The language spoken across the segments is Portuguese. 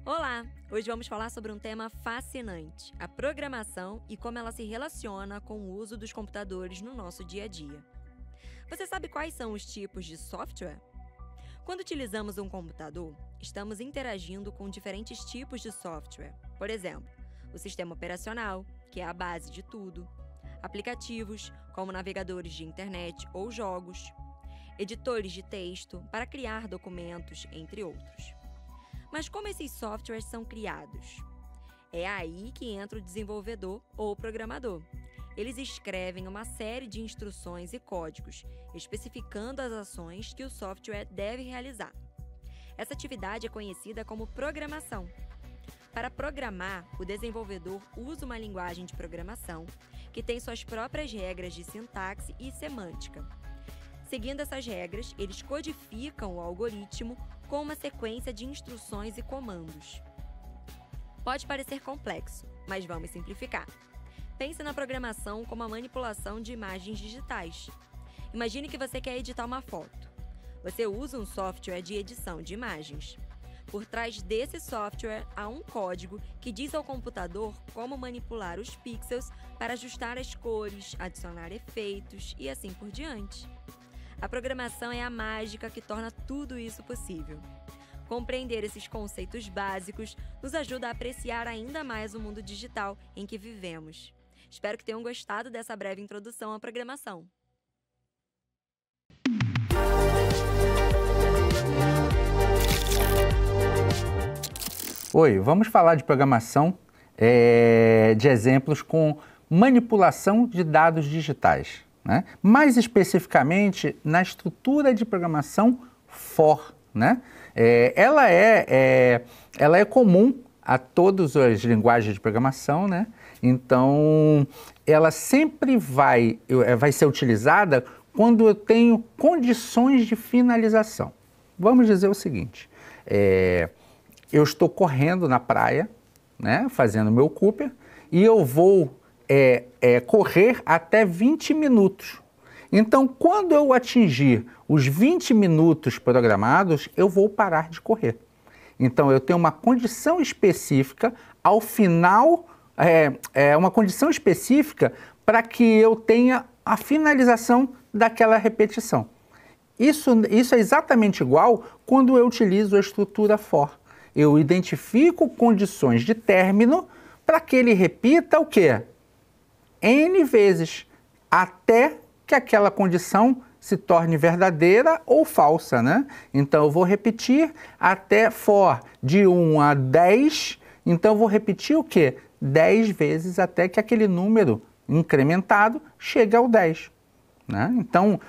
Olá! Hoje vamos falar sobre um tema fascinante, a programação e como ela se relaciona com o uso dos computadores no nosso dia a dia. Você sabe quais são os tipos de software? Quando utilizamos um computador, estamos interagindo com diferentes tipos de software. Por exemplo, o sistema operacional, que é a base de tudo, aplicativos, como navegadores de internet ou jogos, editores de texto para criar documentos, entre outros. Mas como esses softwares são criados? É aí que entra o desenvolvedor ou programador. Eles escrevem uma série de instruções e códigos, especificando as ações que o software deve realizar. Essa atividade é conhecida como programação. Para programar, o desenvolvedor usa uma linguagem de programação que tem suas próprias regras de sintaxe e semântica. Seguindo essas regras, eles codificam o algoritmo com uma sequência de instruções e comandos. Pode parecer complexo, mas vamos simplificar. Pense na programação como a manipulação de imagens digitais. Imagine que você quer editar uma foto. Você usa um software de edição de imagens. Por trás desse software há um código que diz ao computador como manipular os pixels para ajustar as cores, adicionar efeitos e assim por diante. A programação é a mágica que torna tudo isso possível. Compreender esses conceitos básicos nos ajuda a apreciar ainda mais o mundo digital em que vivemos. Espero que tenham gostado dessa breve introdução à programação. Oi, vamos falar de programação, de exemplos com manipulação de dados digitais, né? Mais especificamente na estrutura de programação for, né? Ela é comum a todas as linguagens de programação, né? Então, ela sempre vai ser utilizada quando eu tenho condições de finalização. Vamos dizer o seguinte, eu estou correndo na praia, né, fazendo meu Cooper, e eu vou correr até 20 minutos. Então, quando eu atingir os 20 minutos programados, eu vou parar de correr. Então, eu tenho uma condição específica ao final, uma condição específica para que eu tenha a finalização daquela repetição. Isso é exatamente igual quando eu utilizo a estrutura for. Eu identifico condições de término para que ele repita o quê? N vezes, até que aquela condição se torne verdadeira ou falsa, né? Então, eu vou repetir até for de 1 a 10, então eu vou repetir o quê? 10 vezes até que aquele número incrementado chegue ao 10. Né? Então,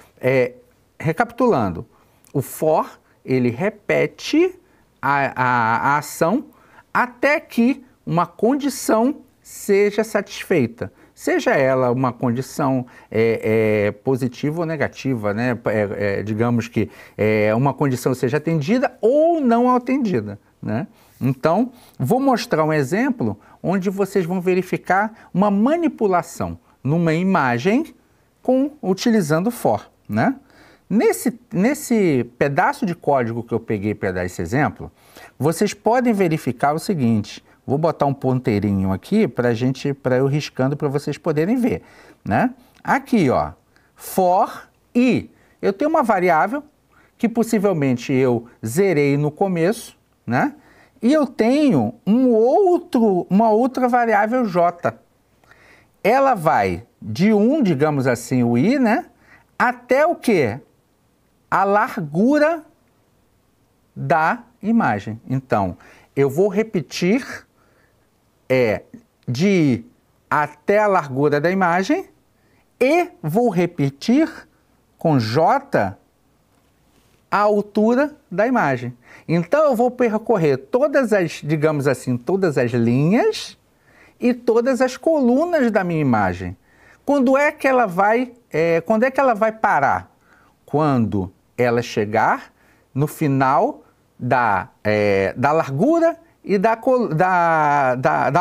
recapitulando, o for, ele repete a ação até que uma condição seja satisfeita. Seja ela uma condição positiva ou negativa, né? Digamos que uma condição seja atendida ou não atendida, né? Então, vou mostrar um exemplo onde vocês vão verificar uma manipulação numa imagem utilizando for, né? Nesse pedaço de código que eu peguei para dar esse exemplo, vocês podem verificar o seguinte. Vou botar um ponteirinho aqui para eu riscando para vocês poderem ver, né? Aqui, ó, for i. Eu tenho uma variável que possivelmente eu zerei no começo, né? E eu tenho uma outra variável j. Ela vai de 1, digamos assim, o i, né? Até o quê? A largura da imagem. Então, eu vou repetir de i até a largura da imagem e vou repetir com j a altura da imagem. Então, eu vou percorrer todas as, digamos assim, todas as linhas e todas as colunas da minha imagem. Quando é que ela vai parar? Quando ela chegar no final da largura e da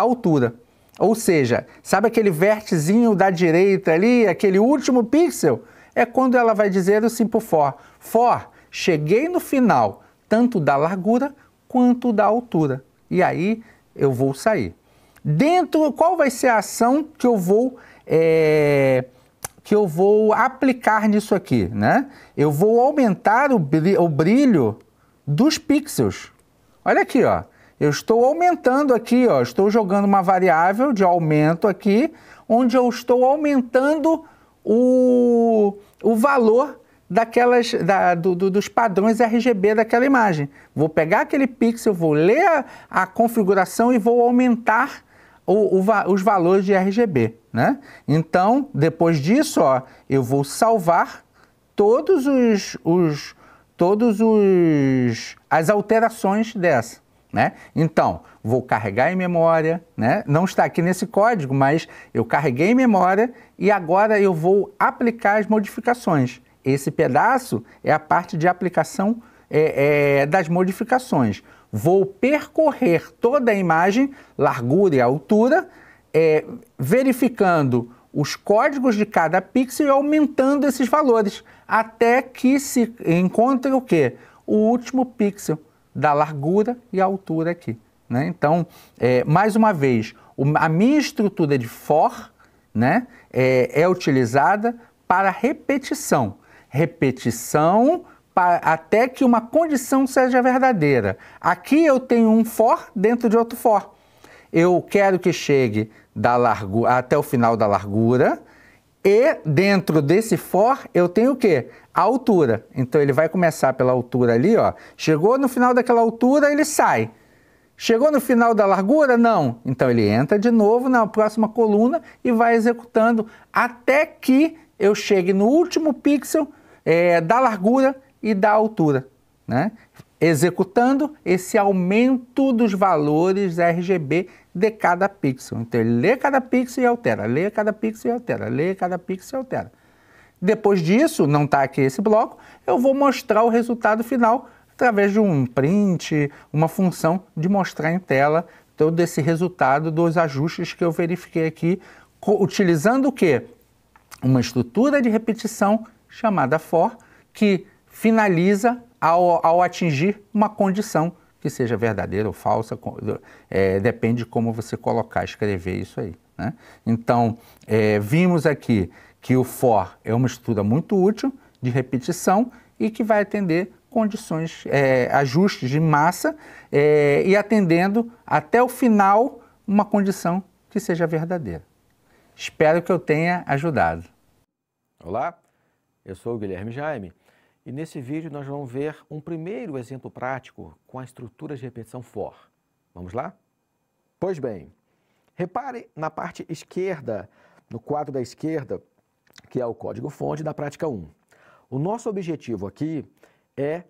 altura. Ou seja, sabe aquele vérticezinho da direita ali, aquele último pixel? É quando ela vai dizer assim para o for. For, cheguei no final, tanto da largura quanto da altura. e aí eu vou sair. Qual vai ser a ação que eu vou aplicar nisso aqui, né? Eu vou aumentar o brilho dos pixels. Olha aqui, ó. Eu estou aumentando aqui, ó. Estou jogando uma variável de aumento aqui, onde eu estou aumentando o valor dos padrões RGB daquela imagem. Vou pegar aquele pixel, vou ler a configuração e vou aumentar os valores de RGB, né? Então, depois disso, ó, eu vou salvar as alterações dessa, né? Então, vou carregar em memória, né? Não está aqui nesse código, mas eu carreguei em memória e agora eu vou aplicar as modificações. Esse pedaço é a parte de aplicação das modificações. Vou percorrer toda a imagem, largura e altura, verificando os códigos de cada pixel e aumentando esses valores, até que se encontre o quê? O último pixel da largura e altura aqui, né? Então, mais uma vez, a minha estrutura de for, né, é utilizada para repetição. Repetição até que uma condição seja verdadeira. Aqui eu tenho um for dentro de outro for. Eu quero que chegue até o final da largura e dentro desse for eu tenho o quê? A altura. Então ele vai começar pela altura ali, ó. Chegou no final daquela altura, ele sai. Chegou no final da largura? Não. Então ele entra de novo na próxima coluna e vai executando até que eu chegue no último pixel da largura e da altura, né? Executando esse aumento dos valores RGB de cada pixel. Então ele lê cada pixel e altera, lê cada pixel e altera, lê cada pixel e altera. Depois disso, não está aqui esse bloco, eu vou mostrar o resultado final através de um print, uma função de mostrar em tela todo esse resultado dos ajustes que eu verifiquei aqui, utilizando o quê? Uma estrutura de repetição chamada for, que finaliza ao atingir uma condição que seja verdadeira ou falsa, depende de como você escrever isso aí, né? Então, vimos aqui que o for é uma estrutura muito útil de repetição e que vai atender condições, ajustes de massa e atendendo até o final uma condição que seja verdadeira. Espero que eu tenha ajudado. Olá, eu sou o Guilherme Jaime e nesse vídeo nós vamos ver um primeiro exemplo prático com a estrutura de repetição for. Vamos lá? Pois bem, repare na parte esquerda, no quadro da esquerda, que é o código-fonte da prática 1. O nosso objetivo aqui é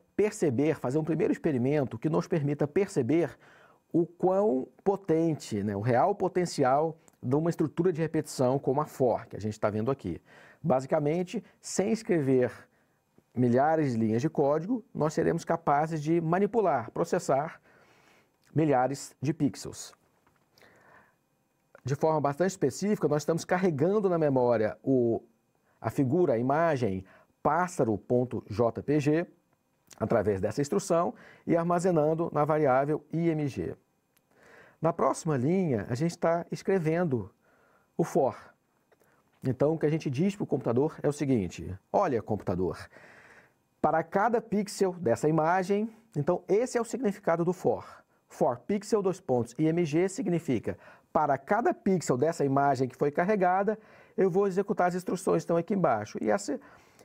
fazer um primeiro experimento que nos permita perceber o quão potente, né, o real potencial de uma estrutura de repetição como a for, que a gente está vendo aqui. Basicamente, sem escrever milhares de linhas de código, nós seremos capazes de manipular, processar milhares de pixels. De forma bastante específica, nós estamos carregando na memória a figura, a imagem pássaro.jpg através dessa instrução e armazenando na variável img. Na próxima linha, a gente está escrevendo o for. Então, o que a gente diz para o computador é o seguinte: olha, computador, para cada pixel dessa imagem, então esse é o significado do for. For pixel, img significa, para cada pixel dessa imagem que foi carregada, eu vou executar as instruções que estão aqui embaixo. E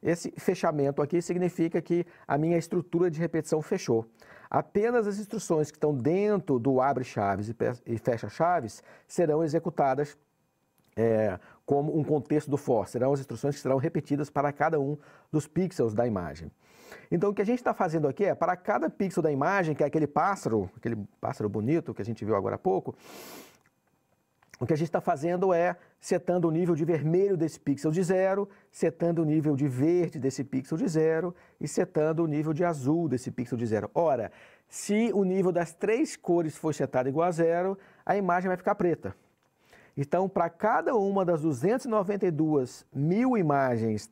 esse fechamento aqui significa que a minha estrutura de repetição fechou. Apenas as instruções que estão dentro do abre-chaves e fecha-chaves serão executadas como um contexto do for. Serão as instruções que serão repetidas para cada um dos pixels da imagem. Então, o que a gente está fazendo aqui é, para cada pixel da imagem, que é aquele pássaro bonito que a gente viu agora há pouco, o que a gente está fazendo é setando o nível de vermelho desse pixel de 0, setando o nível de verde desse pixel de 0 e setando o nível de azul desse pixel de 0. Ora, se o nível das 3 cores for setado igual a 0, a imagem vai ficar preta. Então, para cada uma das 292 mil imagens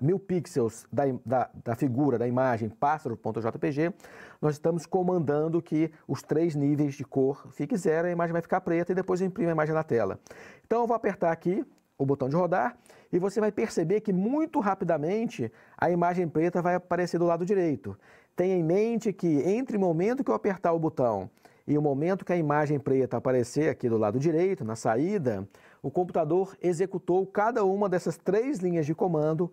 1000 pixels da figura, da imagem pássaro.jpg, nós estamos comandando que os 3 níveis de cor fiquem 0, a imagem vai ficar preta e depois eu imprimo a imagem na tela. Então eu vou apertar aqui o botão de rodar e você vai perceber que muito rapidamente a imagem preta vai aparecer do lado direito. Tenha em mente que entre o momento que eu apertar o botão e o momento que a imagem preta aparecer aqui do lado direito, na saída, o computador executou cada uma dessas 3 linhas de comando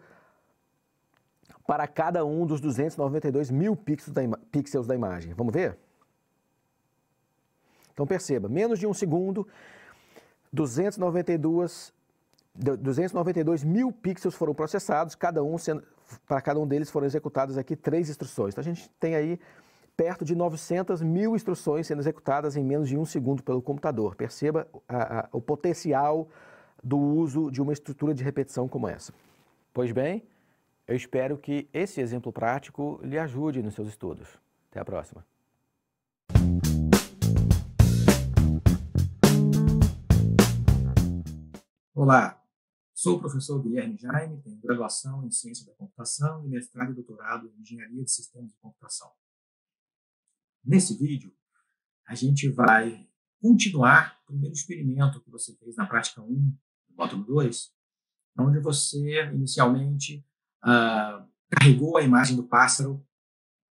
para cada um dos 292.000 pixels da imagem. Vamos ver? Então perceba, menos de um segundo, 292.000 pixels foram processados, para cada um deles foram executadas aqui 3 instruções. Então a gente tem aí perto de 900.000 instruções sendo executadas em menos de um segundo pelo computador. Perceba o potencial do uso de uma estrutura de repetição como essa. Pois bem, eu espero que esse exemplo prático lhe ajude nos seus estudos. Até a próxima. Olá, sou o professor Guilherme Jaime, tenho graduação em Ciência da Computação e mestrado e doutorado em Engenharia de Sistemas de Computação. Nesse vídeo, a gente vai continuar o primeiro experimento que você fez na prática 1, no módulo 2, onde você inicialmente carregou a imagem do pássaro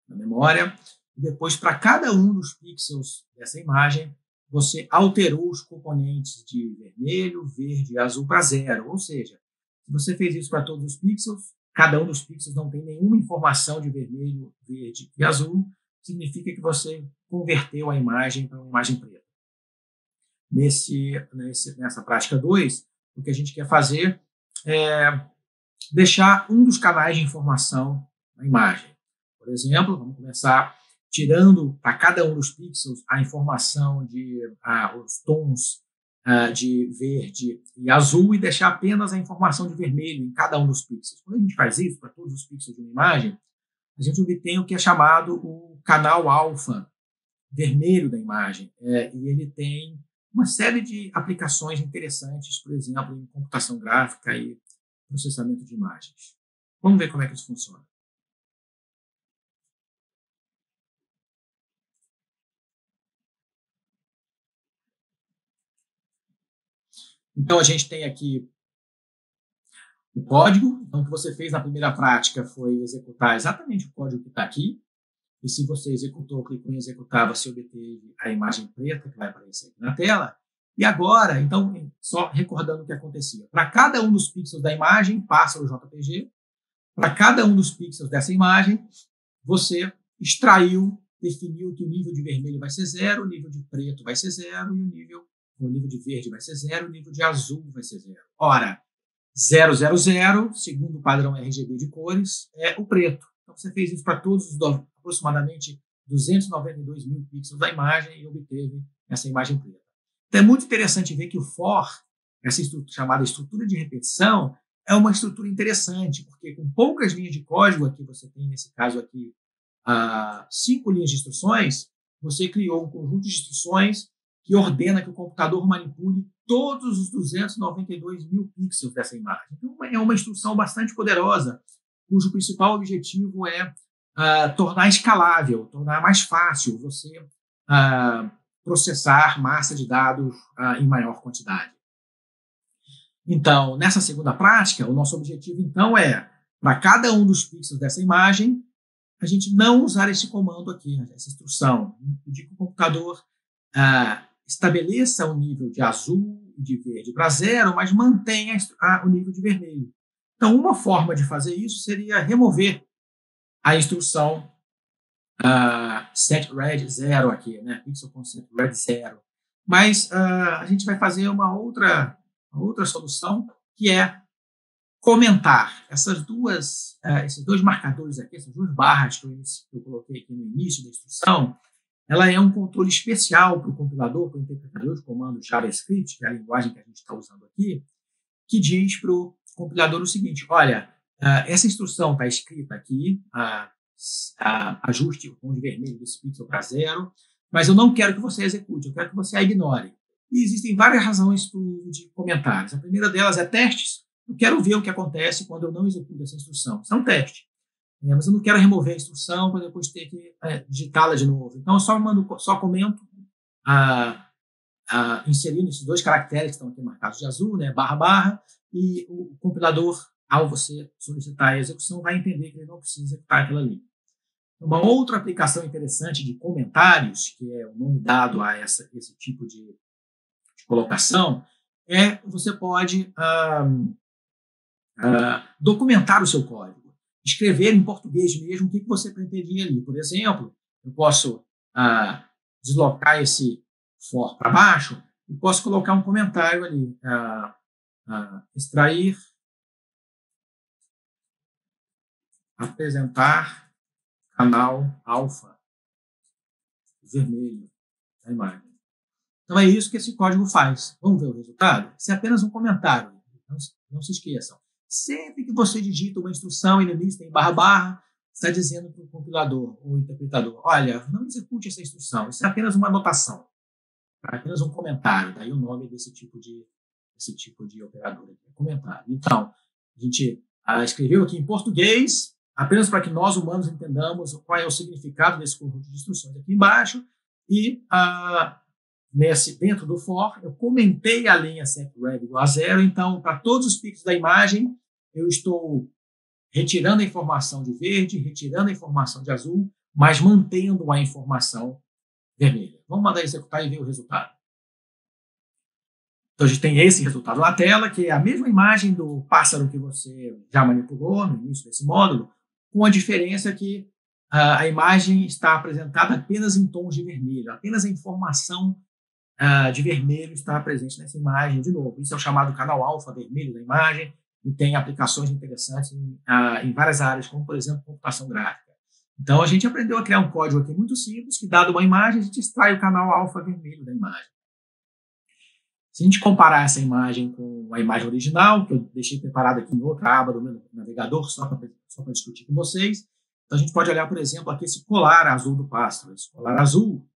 na memória e depois, para cada um dos pixels dessa imagem, você alterou os componentes de vermelho, verde e azul para 0. Ou seja, se você fez isso para todos os pixels, cada um dos pixels não tem nenhuma informação de vermelho, verde e azul, significa que você converteu a imagem para uma imagem preta. Nessa prática 2, o que a gente quer fazer é deixar um dos canais de informação na imagem. Por exemplo, vamos começar tirando para cada um dos pixels a informação os tons de verde e azul e deixar apenas a informação de vermelho em cada um dos pixels. Quando a gente faz isso para todos os pixels de uma imagem, a gente obtém o que é chamado o canal alfa vermelho da imagem. E ele tem uma série de aplicações interessantes, por exemplo, em computação gráfica e processamento de imagens. Vamos ver como é que isso funciona. Então, a gente tem aqui o código. Então, o que você fez na primeira prática foi executar exatamente o código que está aqui. E se você executou, clicou em executar, você obteve a imagem preta que vai aparecer aqui na tela. E agora, então, só recordando o que acontecia. Para cada um dos pixels da imagem, pássaro JPG. Para cada um dos pixels dessa imagem, você definiu que o nível de vermelho vai ser 0, o nível de preto vai ser 0 e o nível de verde vai ser 0, o nível de azul vai ser 0. Ora, 000, segundo o padrão RGB de cores, é o preto. Então, você fez isso para todos os aproximadamente 292.000 pixels da imagem e obteve essa imagem preta. Então, é muito interessante ver que o for, essa chamada estrutura de repetição, é uma estrutura interessante, porque com poucas linhas de código, aqui você tem, nesse caso aqui, 5 linhas de instruções, você criou um conjunto de instruções que ordena que o computador manipule todos os 292.000 pixels dessa imagem. Então, é uma instrução bastante poderosa, cujo principal objetivo é tornar escalável, tornar mais fácil você processar massa de dados em maior quantidade. Então, nessa segunda prática, o nosso objetivo, então, é, para cada um dos pixels dessa imagem, a gente não usar esse comando aqui, essa instrução, pedir que o computador estabeleça o nível de azul e de verde para 0, mas mantenha o nível de vermelho. Então, uma forma de fazer isso seria remover a instrução setRed 0 aqui, né? Pixel.setRed 0. Mas a gente vai fazer uma outra solução, que é comentar esses dois marcadores aqui, essas duas barras que eu coloquei aqui no início da instrução. Ela é um controle especial para o compilador, para o interpretador de comando JavaScript, que é a linguagem que a gente está usando aqui, que diz para o compilador o seguinte: olha, essa instrução está escrita aqui, ajuste o tom de vermelho desse pixel para 0, mas eu não quero que você execute, eu quero que você a ignore. E existem várias razões de comentários. A primeira delas é testes. Eu quero ver o que acontece quando eu não executo essa instrução. Isso é um teste. Mas eu não quero remover a instrução para depois ter que digitá-la de novo. Então, eu só comento inserindo esses dois caracteres que estão aqui marcados de azul, né, //, e o compilador, ao você solicitar a execução, vai entender que ele não precisa executar aquela linha. Uma outra aplicação interessante de comentários, que é o nome dado a esse tipo de colocação, você pode documentar o seu código, escrever em português mesmo o que você pretendia ali. Por exemplo, eu posso deslocar esse for para baixo e posso colocar um comentário ali, extrair, apresentar canal alfa vermelho da imagem. Então é isso que esse código faz. Vamos ver o resultado? Isso é apenas um comentário. Não se esqueçam. Sempre que você digita uma instrução e no início tem //, está dizendo para o compilador ou interpretador: olha, não execute essa instrução. Isso é apenas uma anotação. É apenas um comentário. Daí o nome desse tipo de operador aqui, comentário. Então, a gente escreveu aqui em português, apenas para que nós humanos entendamos qual é o significado desse conjunto de instruções aqui embaixo. E dentro do for, eu comentei a linha setRev igual a 0. Então, para todos os pixels da imagem, eu estou retirando a informação de verde, retirando a informação de azul, mas mantendo a informação vermelha. Vamos mandar executar e ver o resultado. Então, a gente tem esse resultado na tela, que é a mesma imagem do pássaro que você já manipulou no início desse módulo, com a diferença que a imagem está apresentada apenas em tons de vermelho, apenas a informação de vermelho está presente nessa imagem de novo. Isso é o chamado canal alfa vermelho da imagem e tem aplicações interessantes em várias áreas, como, por exemplo, computação gráfica. Então, a gente aprendeu a criar um código aqui muito simples, que, dado uma imagem, a gente extrai o canal alfa vermelho da imagem. Se a gente comparar essa imagem com a imagem original, que eu deixei preparada aqui em outra aba do meu navegador, só para discutir com vocês, então a gente pode olhar, por exemplo, aqui esse colar azul do pássaro. Esse colar azul,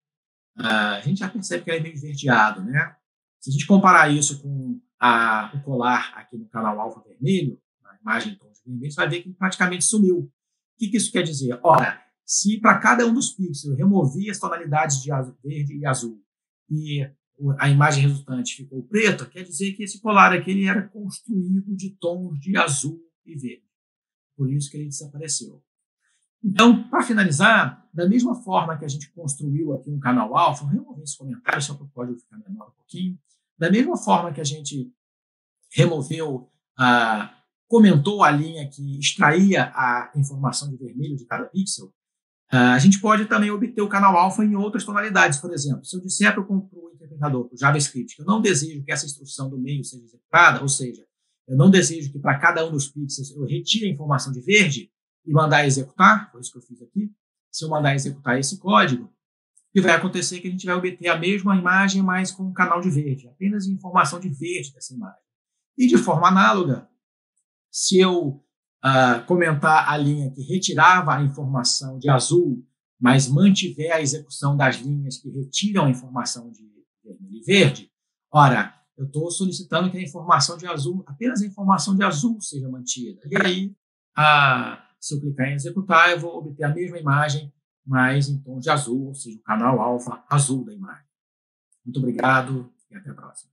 a gente já percebe que ele é meio esverdeado, né? Se a gente comparar isso com o colar aqui no canal alfa vermelho, na imagem em tons de vermelho, você vai ver que ele praticamente sumiu. O que isso quer dizer? Ora, se para cada um dos pixels eu removi as tonalidades de verde e azul e a imagem resultante ficou preta, quer dizer que esse colar aqui ele era construído de tons de azul e verde. Por isso que ele desapareceu. Então, para finalizar, da mesma forma que a gente construiu aqui um canal alfa, vou remover esse comentário só para o código ficar menor um pouquinho. Da mesma forma que a gente removeu, comentou a linha que extraía a informação de vermelho de cada pixel, a gente pode também obter o canal alfa em outras tonalidades. Por exemplo, se eu disser para o interpretador, para o JavaScript, que eu não desejo que essa instrução do meio seja executada, ou seja, eu não desejo que para cada um dos pixels eu retire a informação de verde e mandar executar, foi isso que eu fiz aqui. Se eu mandar executar esse código, o que vai acontecer é que a gente vai obter a mesma imagem, mas com um canal de verde, apenas informação de verde dessa imagem. E de forma análoga, se eu comentar a linha que retirava a informação de azul, mas mantiver a execução das linhas que retiram a informação de vermelho e verde, ora, eu estou solicitando que a informação de azul, apenas a informação de azul seja mantida. E aí, se eu clicar em executar, eu vou obter a mesma imagem, mas em tom de azul, ou seja, o canal alfa azul da imagem. Muito obrigado e até a próxima.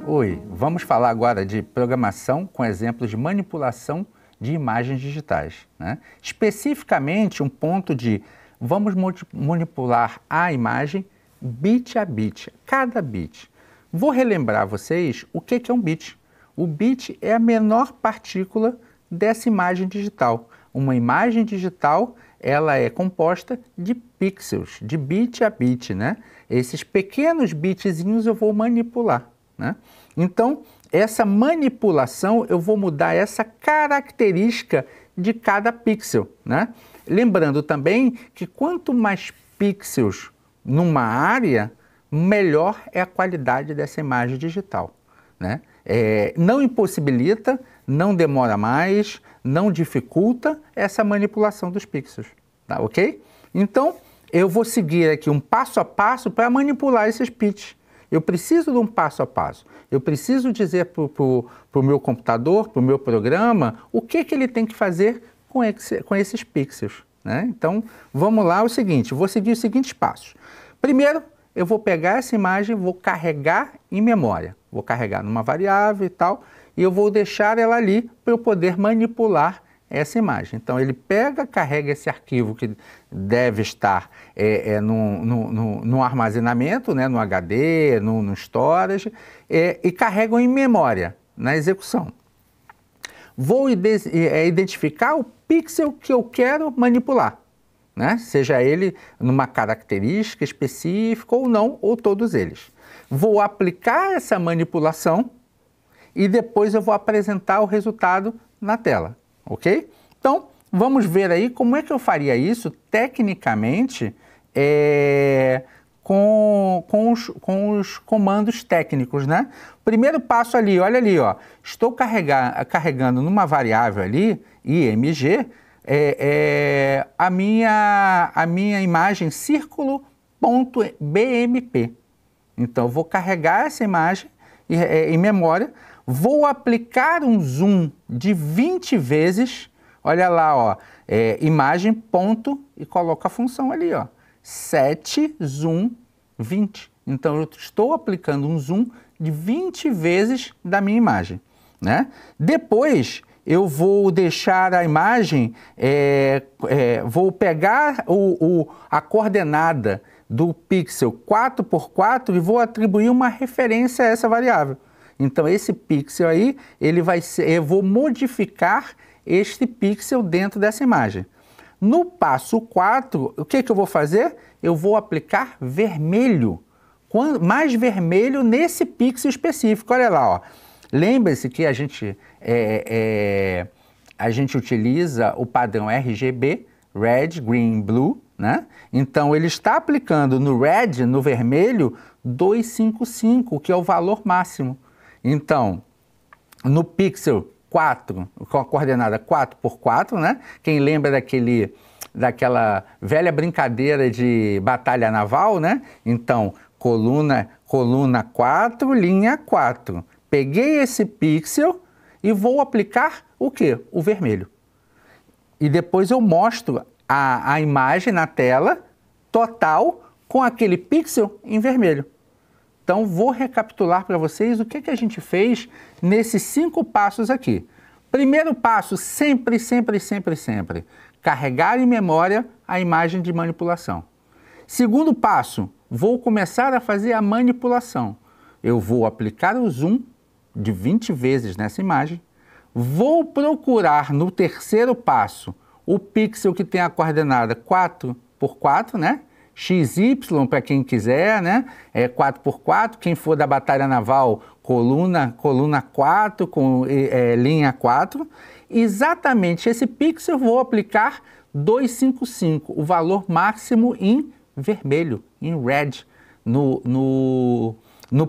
Oi, vamos falar agora de programação com exemplos de manipulação de imagens digitais, né? Especificamente um ponto de vamos manipular a imagem bit a bit, cada bit. Vou relembrar vocês o que é um bit. O bit é a menor partícula dessa imagem digital. Uma imagem digital, ela é composta de pixels, de bit a bit, né? Esses pequenos bitzinhos eu vou manipular, né? Então, essa manipulação, eu vou mudar essa característica de cada pixel, né? Lembrando também que quanto mais pixels numa área, melhor é a qualidade dessa imagem digital, né? Não impossibilita, não demora mais, não dificulta essa manipulação dos pixels, tá ok? Então, eu vou seguir aqui um passo a passo para manipular esses bits. Eu preciso de um passo a passo. Eu preciso dizer para o meu computador, para o meu programa, o que ele tem que fazer com esses pixels, né? Então, vamos lá, o seguinte, vou seguir os seguintes passos. Primeiro, eu vou pegar essa imagem, vou carregar em memória. Vou carregar numa variável e tal, e eu vou deixar ela ali para eu poder manipular essa imagem. Então, ele pega, carrega esse arquivo que deve estar no armazenamento, né, no HD, no storage, e carrega em memória, na execução. Vou identificar o pixel que eu quero manipular, né? Seja ele numa característica específica ou não, ou todos eles. Vou aplicar essa manipulação e depois eu vou apresentar o resultado na tela, ok? Então, vamos ver aí como é que eu faria isso tecnicamente com os comandos técnicos, né? Primeiro passo ali, olha ali, ó, estou carregando numa variável ali, img, a minha imagem círculo.bmp. Então, eu vou carregar essa imagem em memória, vou aplicar um zoom de 20 vezes, olha lá, ó, imagem, ponto, e coloco a função ali, ó, 7 zoom 20. Então, eu estou aplicando um zoom de 20 vezes da minha imagem, né? Depois, eu vou deixar a imagem, vou pegar a coordenada do pixel 4x4 e vou atribuir uma referência a essa variável. Então, esse pixel aí, ele vai ser, eu vou modificar este pixel dentro dessa imagem. No passo 4, o que eu vou fazer? Eu vou aplicar vermelho, mais vermelho nesse pixel específico. Olha lá, ó. Lembre-se que a gente utiliza o padrão RGB, Red, Green, Blue, né? Então, ele está aplicando no Red, no vermelho, 255, que é o valor máximo. Então, no pixel 4, com a coordenada 4x4, né? Quem lembra daquela velha brincadeira de batalha naval, né? Então, coluna 4, linha 4. Peguei esse pixel e vou aplicar o quê? O vermelho. E depois eu mostro a imagem na tela total com aquele pixel em vermelho. Então, vou recapitular para vocês o que a gente fez nesses 5 passos aqui. Primeiro passo, sempre, carregar em memória a imagem de manipulação. Segundo passo, vou começar a fazer a manipulação. Eu vou aplicar o zoom de 20 vezes nessa imagem. Vou procurar no terceiro passo o pixel que tem a coordenada 4x4, né? XY para quem quiser, né? 4x4, quem for da batalha naval, coluna 4 com linha 4. Exatamente esse pixel eu vou aplicar 255, o valor máximo em vermelho, em red, no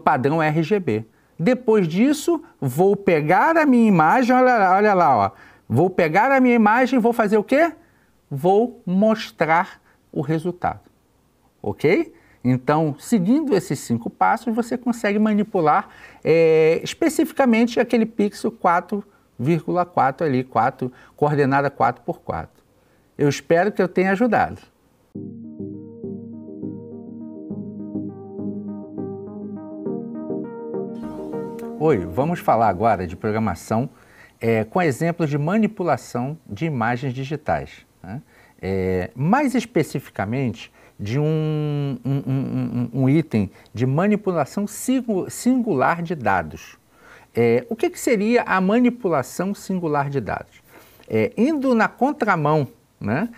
padrão RGB. Depois disso, vou pegar a minha imagem, olha lá, ó. Vou pegar a minha imagem e vou fazer o quê? Vou mostrar o resultado. Ok? Então, seguindo esses 5 passos, você consegue manipular especificamente aquele pixel 4,4 ali, coordenada 4x4. Eu espero que eu tenha ajudado. Oi, vamos falar agora de programação com exemplos de manipulação de imagens digitais, né? Mais especificamente, de um item de manipulação singular de dados. O que seria a manipulação singular de dados? Indo na contramão, né,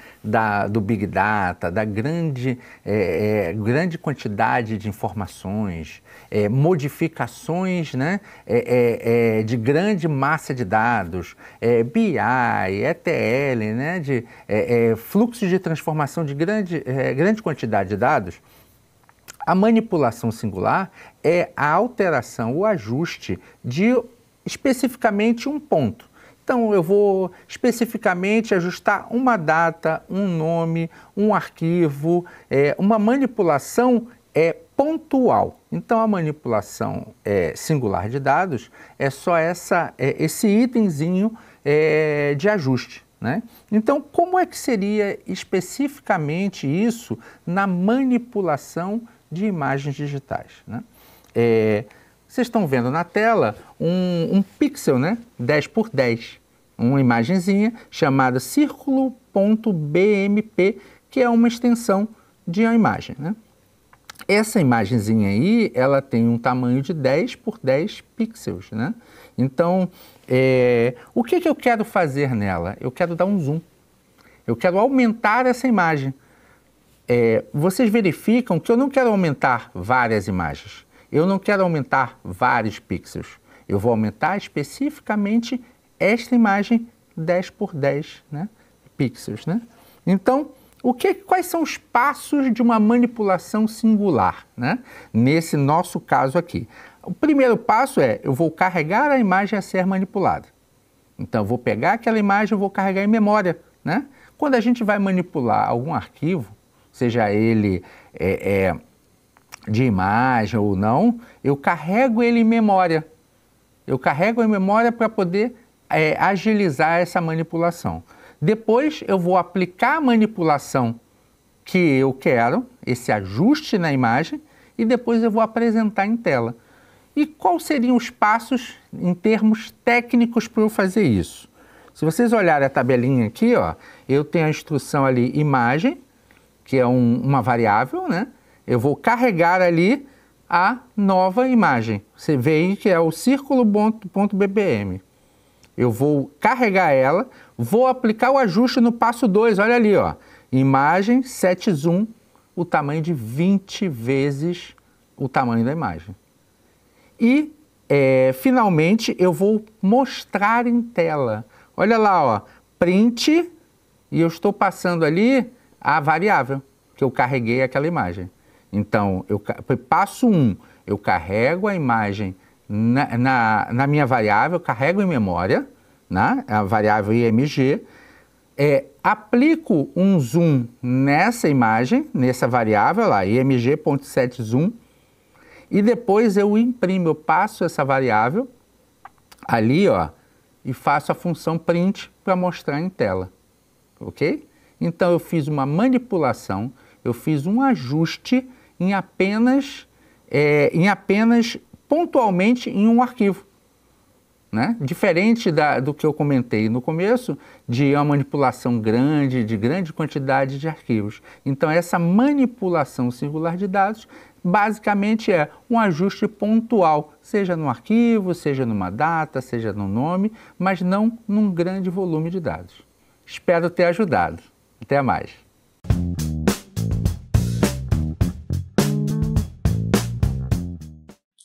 do Big Data, da grande quantidade de informações, modificações, né, de grande massa de dados, BI, ETL, né, de fluxos de transformação de grande quantidade de dados. A manipulação singular é a alteração, o ajuste de especificamente um ponto. Então, eu vou especificamente ajustar uma data, um nome, um arquivo, uma manipulação pontual. Então, a manipulação singular de dados é só esse itemzinho de ajuste, né? Então, como é que seria especificamente isso na manipulação de imagens digitais, né? Vocês estão vendo na tela um pixel, né? 10 por 10, uma imagenzinha chamada círculo.bmp, que é uma extensão de uma imagem, né? Essa imagenzinha aí, ela tem um tamanho de 10 por 10 pixels, né? Então, o que eu quero fazer nela? Eu quero dar um zoom. Eu quero aumentar essa imagem. Vocês verificam que eu não quero aumentar várias imagens. Eu não quero aumentar vários pixels. Eu vou aumentar especificamente esta imagem 10 por 10, né, pixels, né? Então, quais são os passos de uma manipulação singular, né? Nesse nosso caso aqui. O primeiro passo eu vou carregar a imagem a ser manipulada. Então, eu vou pegar aquela imagem e vou carregar em memória, né? Quando a gente vai manipular algum arquivo, seja ele de imagem ou não, eu carrego ele em memória. Eu carrego em memória para poder agilizar essa manipulação. Depois eu vou aplicar a manipulação que eu quero, esse ajuste na imagem, e depois eu vou apresentar em tela. E quais seriam os passos em termos técnicos para eu fazer isso? Se vocês olharem a tabelinha aqui, ó, eu tenho a instrução ali imagem, que é uma variável, né? Eu vou carregar ali a nova imagem. Você vê aí que é o círculo.bbm. Eu vou carregar ela, vou aplicar o ajuste no passo 2, olha ali, ó. Imagem, set zoom, o tamanho de 20 vezes o tamanho da imagem. E, finalmente, eu vou mostrar em tela. Olha lá, ó, print, e eu estou passando ali a variável que eu carreguei aquela imagem. Então, passo 1, eu carrego a imagem na minha variável, carrego em memória, né, a variável img, aplico um zoom nessa imagem, nessa variável lá, img.setZoom, e depois eu imprimo, eu passo essa variável ali, ó, e faço a função print para mostrar em tela, ok? Então, eu fiz uma manipulação, eu fiz um ajuste em apenas pontualmente em um arquivo, né? Diferente do que eu comentei no começo, de uma manipulação grande, de grande quantidade de arquivos. Então, essa manipulação singular de dados, basicamente é um ajuste pontual, seja no arquivo, seja numa data, seja no nome, mas não num grande volume de dados. Espero ter ajudado. Até mais.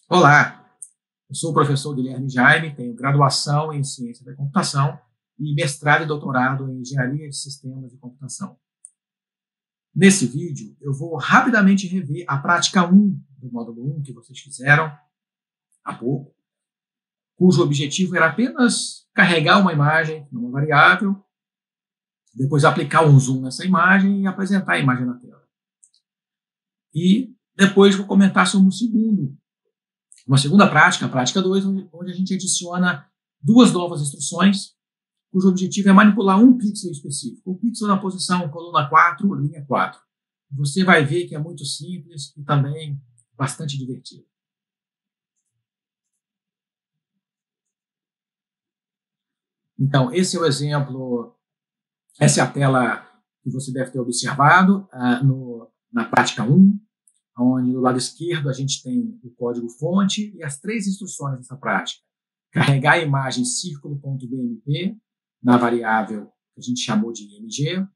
Olá, eu sou o professor Guilherme Jaime, tenho graduação em Ciência da Computação e mestrado e doutorado em Engenharia de Sistemas de Computação. Nesse vídeo, eu vou rapidamente rever a prática 1 do módulo 1 que vocês fizeram há pouco, cujo objetivo era apenas carregar uma imagem numa variável, depois aplicar um zoom nessa imagem e apresentar a imagem na tela. E depois vou comentar sobre uma segunda prática, a prática 2, onde a gente adiciona duas novas instruções, cujo objetivo é manipular um pixel específico, o pixel na posição coluna 4, linha 4. Você vai ver que é muito simples e também bastante divertido. Então, esse é o exemplo, essa é a tela que você deve ter observado na prática 1, onde do lado esquerdo a gente tem o código-fonte e as três instruções dessa prática. Carregar a imagem círculo.bmp na variável que a gente chamou de img.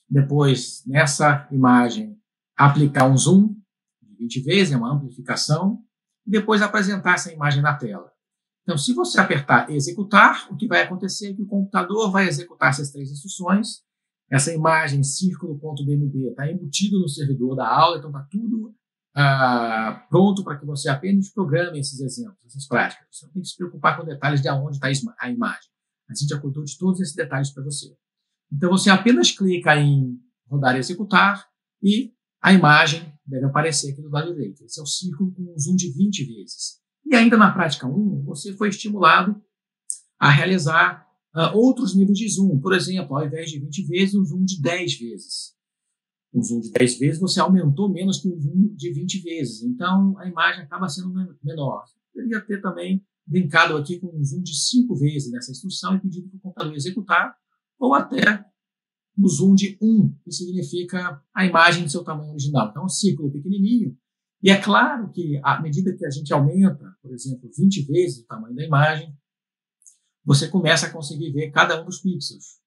Depois, nessa imagem, aplicar um zoom de 20 vezes, é uma amplificação. E depois apresentar essa imagem na tela. Então, se você apertar executar, o que vai acontecer é que o computador vai executar essas três instruções. Essa imagem círculo.bmp está embutido no servidor da aula, então está tudo pronto para que você apenas programe esses exemplos, essas práticas. Você não tem que se preocupar com detalhes de onde está a imagem. A gente já contou de todos esses detalhes para você. Então, você apenas clica em rodar e executar e a imagem deve aparecer aqui do lado direito. Esse é o círculo com um zoom de 20 vezes. E ainda na prática 1, você foi estimulado a realizar outros níveis de zoom. Por exemplo, ao invés de 20 vezes, um zoom de 10 vezes. Um zoom de 10 vezes, você aumentou menos que um zoom de 20 vezes. Então, a imagem acaba sendo menor. Eu poderia ter também brincado aqui com um zoom de 5 vezes nessa instrução e pedido para o computador executar, ou até o zoom de 1, que significa a imagem do seu tamanho original. Então, um círculo pequenininho. E é claro que, à medida que a gente aumenta, por exemplo, 20 vezes o tamanho da imagem, você começa a conseguir ver cada um dos pixels.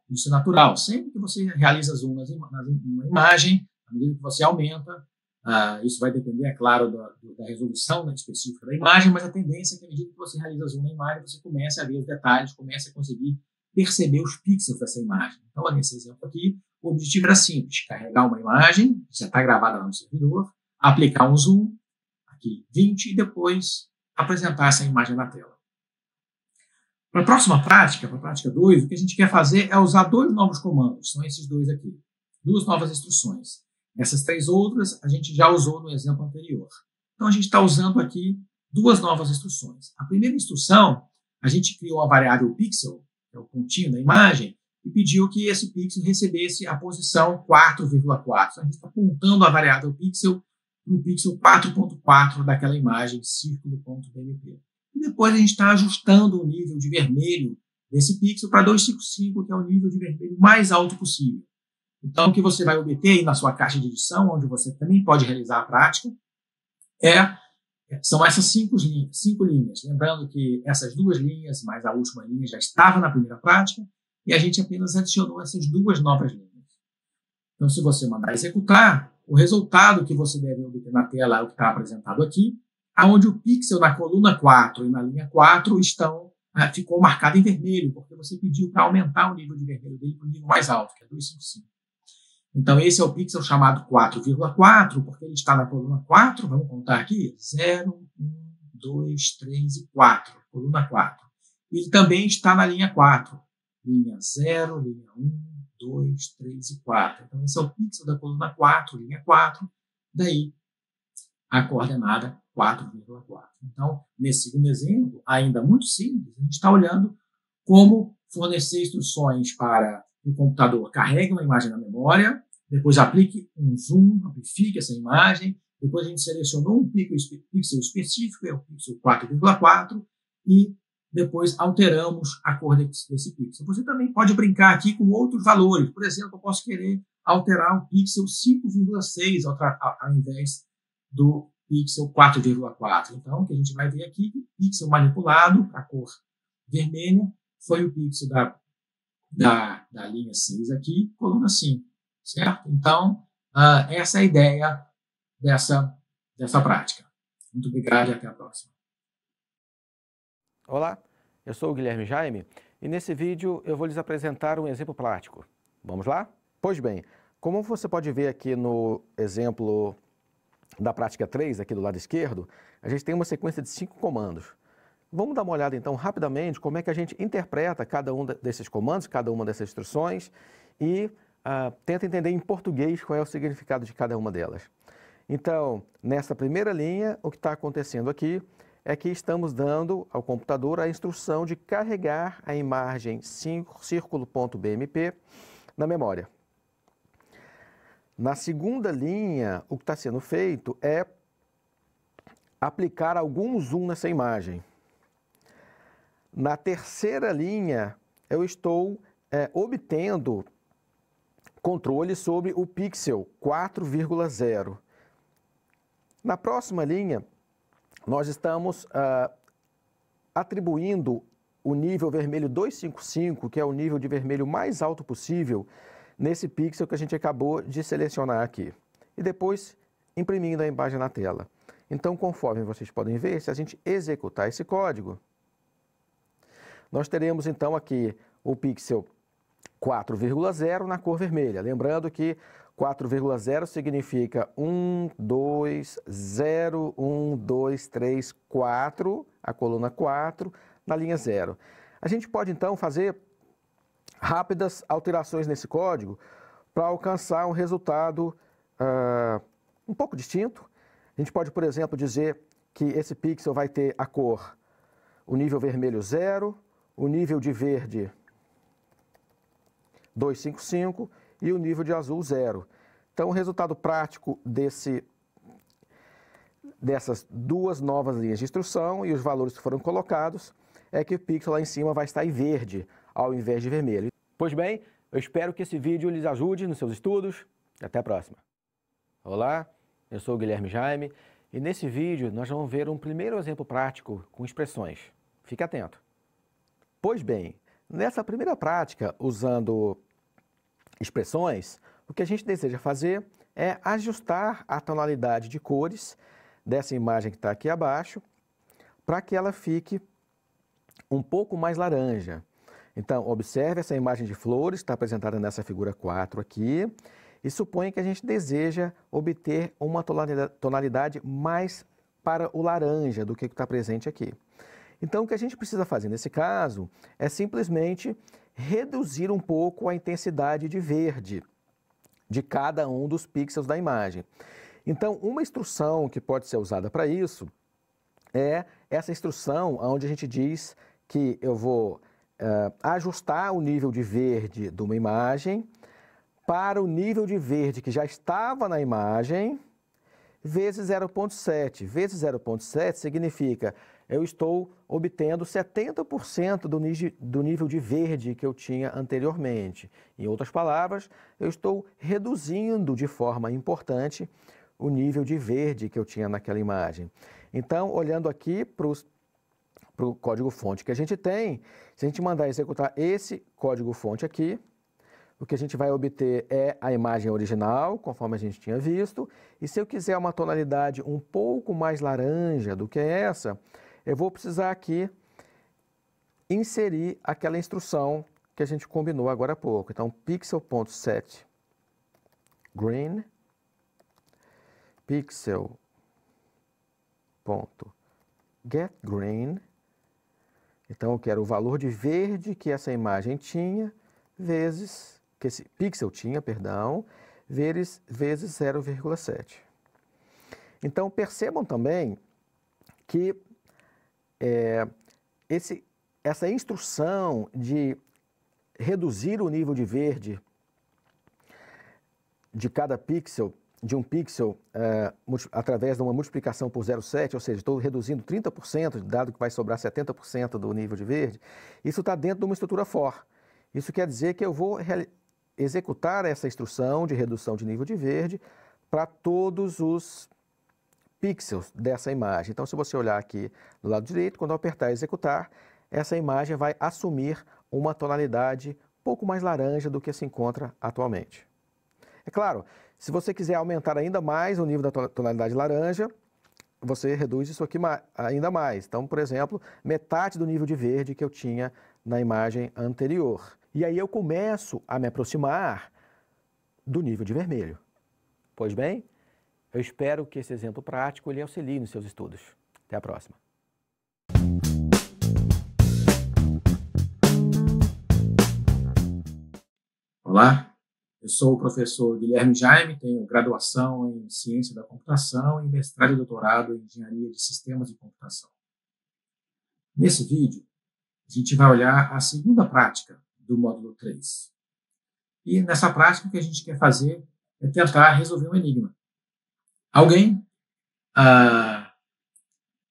Isso é natural. Sempre que você realiza zoom numa imagem, à medida que você aumenta, isso vai depender, é claro, da resolução específica da imagem, mas a tendência é que, à medida que você realiza zoom na imagem, você comece a ver os detalhes, comece a conseguir perceber os pixels dessa imagem. Então, nesse exemplo aqui, o objetivo era simples: carregar uma imagem, que já está gravada lá no servidor, aplicar um zoom, aqui 20, e depois apresentar essa imagem na tela. Para a próxima prática, para a prática 2, o que a gente quer fazer é usar 2 novos comandos, são esses 2 aqui, 2 novas instruções. Essas 3 outras a gente já usou no exemplo anterior. Então, a gente está usando aqui 2 novas instruções. A primeira instrução, a gente criou a variável pixel, que é o pontinho da imagem, e pediu que esse pixel recebesse a posição 4,4. Então, a gente está apontando a variável pixel para o pixel 4.4 daquela imagem círculo.bmp. E depois a gente está ajustando o nível de vermelho desse pixel para 255, que é o nível de vermelho mais alto possível. Então, o que você vai obter aí na sua caixa de edição, onde você também pode realizar a prática, são essas 5 linhas. Lembrando que essas 2 linhas, mais a última linha, já estava na primeira prática, e a gente apenas adicionou essas 2 novas linhas. Então, se você mandar executar, o resultado que você deve obter na tela é o que está apresentado aqui, onde o pixel na coluna 4 e na linha 4 ficou marcado em vermelho, porque você pediu para aumentar o nível de vermelho dele para o nível mais alto, que é 255. Então, esse é o pixel chamado 4,4, porque ele está na coluna 4, vamos contar aqui, 0, 1, 2, 3 e 4, coluna 4. Ele também está na linha 4, linha 0, linha 1, 2, 3 e 4. Então, esse é o pixel da coluna 4, linha 4, daí a coordenada 4,4. Então, nesse segundo exemplo, ainda muito simples, a gente está olhando como fornecer instruções para que o computador carregue uma imagem na memória, depois aplique um zoom, amplifique essa imagem, depois a gente selecionou um pixel específico, é o pixel 4,4, e depois alteramos a cor desse pixel. Você também pode brincar aqui com outros valores. Por exemplo, eu posso querer alterar o pixel 5,6 ao invés do pixel 4,4. Então, o que a gente vai ver aqui, o pixel manipulado, a cor vermelha, foi o pixel da linha 6 aqui, coluna 5, certo? Então, essa é a ideia dessa prática. Muito obrigado e até a próxima. Olá, eu sou o Guilherme Jaime e nesse vídeo eu vou lhes apresentar um exemplo prático. Vamos lá? Pois bem, como você pode ver aqui no exemplo da prática 3, aqui do lado esquerdo, a gente tem uma sequência de 5 comandos. Vamos dar uma olhada então rapidamente como é que a gente interpreta cada um desses comandos, cada uma dessas instruções e tenta entender em português qual é o significado de cada uma delas. Então, nessa primeira linha, o que está acontecendo aqui é que estamos dando ao computador a instrução de carregar a imagem círculo.bmp na memória. Na segunda linha, o que está sendo feito é aplicar algum zoom nessa imagem. Na terceira linha, eu estou obtendo controle sobre o pixel 4,0. Na próxima linha, nós estamos atribuindo o nível vermelho 255, que é o nível de vermelho mais alto possível, nesse pixel que a gente acabou de selecionar aqui. E depois imprimindo a imagem na tela. Então, conforme vocês podem ver, se a gente executar esse código, nós teremos então aqui o pixel 4,0 na cor vermelha. Lembrando que 4,0 significa 1, 2, 0, 1, 2, 3, 4, a coluna 4, na linha 0. A gente pode, então, fazer rápidas alterações nesse código para alcançar um resultado um pouco distinto. A gente pode, por exemplo, dizer que esse pixel vai ter a cor, o nível vermelho 0, o nível de verde 255 e o nível de azul 0. Então, o resultado prático dessas duas novas linhas de instrução e os valores que foram colocados é que o pixel lá em cima vai estar em verde ao invés de vermelho. Pois bem, eu espero que esse vídeo lhes ajude nos seus estudos. Até a próxima. Olá, eu sou o Guilherme Jaime e nesse vídeo nós vamos ver um primeiro exemplo prático com expressões. Fique atento. Pois bem, nessa primeira prática, usando expressões, o que a gente deseja fazer é ajustar a tonalidade de cores dessa imagem que está aqui abaixo para que ela fique um pouco mais laranja. Então, observe essa imagem de flores, está apresentada nessa figura 4 aqui, e suponha que a gente deseja obter uma tonalidade mais para o laranja do que está presente aqui. Então, o que a gente precisa fazer nesse caso é simplesmente reduzir um pouco a intensidade de verde de cada um dos pixels da imagem. Então, uma instrução que pode ser usada para isso é essa instrução onde a gente diz que eu vou ajustar o nível de verde de uma imagem para o nível de verde que já estava na imagem vezes 0,7. Vezes 0,7 significa eu estou obtendo 70% do nível de verde que eu tinha anteriormente. Em outras palavras, eu estou reduzindo de forma importante o nível de verde que eu tinha naquela imagem. Então, olhando aqui para o código-fonte que a gente tem, se a gente mandar executar esse código-fonte aqui, o que a gente vai obter é a imagem original, conforme a gente tinha visto, e se eu quiser uma tonalidade um pouco mais laranja do que essa, eu vou precisar aqui inserir aquela instrução que a gente combinou agora há pouco. Então, pixel.set green, pixel.get green. Então, eu quero o valor de verde que essa imagem tinha, que esse pixel tinha, vezes 0,7. Então, percebam também que essa instrução de reduzir o nível de verde de cada pixel, de um pixel, através de uma multiplicação por 0,7, ou seja, estou reduzindo 30%, dado que vai sobrar 70% do nível de verde, isso está dentro de uma estrutura for. Isso quer dizer que eu vou executar essa instrução de redução de nível de verde para todos os pixels dessa imagem. Então, se você olhar aqui do lado direito, quando eu apertar executar, essa imagem vai assumir uma tonalidade pouco mais laranja do que se encontra atualmente. É claro, se você quiser aumentar ainda mais o nível da tonalidade laranja, você reduz isso aqui ainda mais. Então, por exemplo, metade do nível de verde que eu tinha na imagem anterior. E aí eu começo a me aproximar do nível de vermelho. Pois bem, eu espero que esse exemplo prático lhe auxilie nos seus estudos. Até a próxima. Olá, eu sou o professor Guilherme Jaime, tenho graduação em Ciência da Computação e mestrado e doutorado em Engenharia de Sistemas de Computação. Nesse vídeo, a gente vai olhar a segunda prática do módulo 3. E nessa prática o que a gente quer fazer é tentar resolver um enigma. Alguém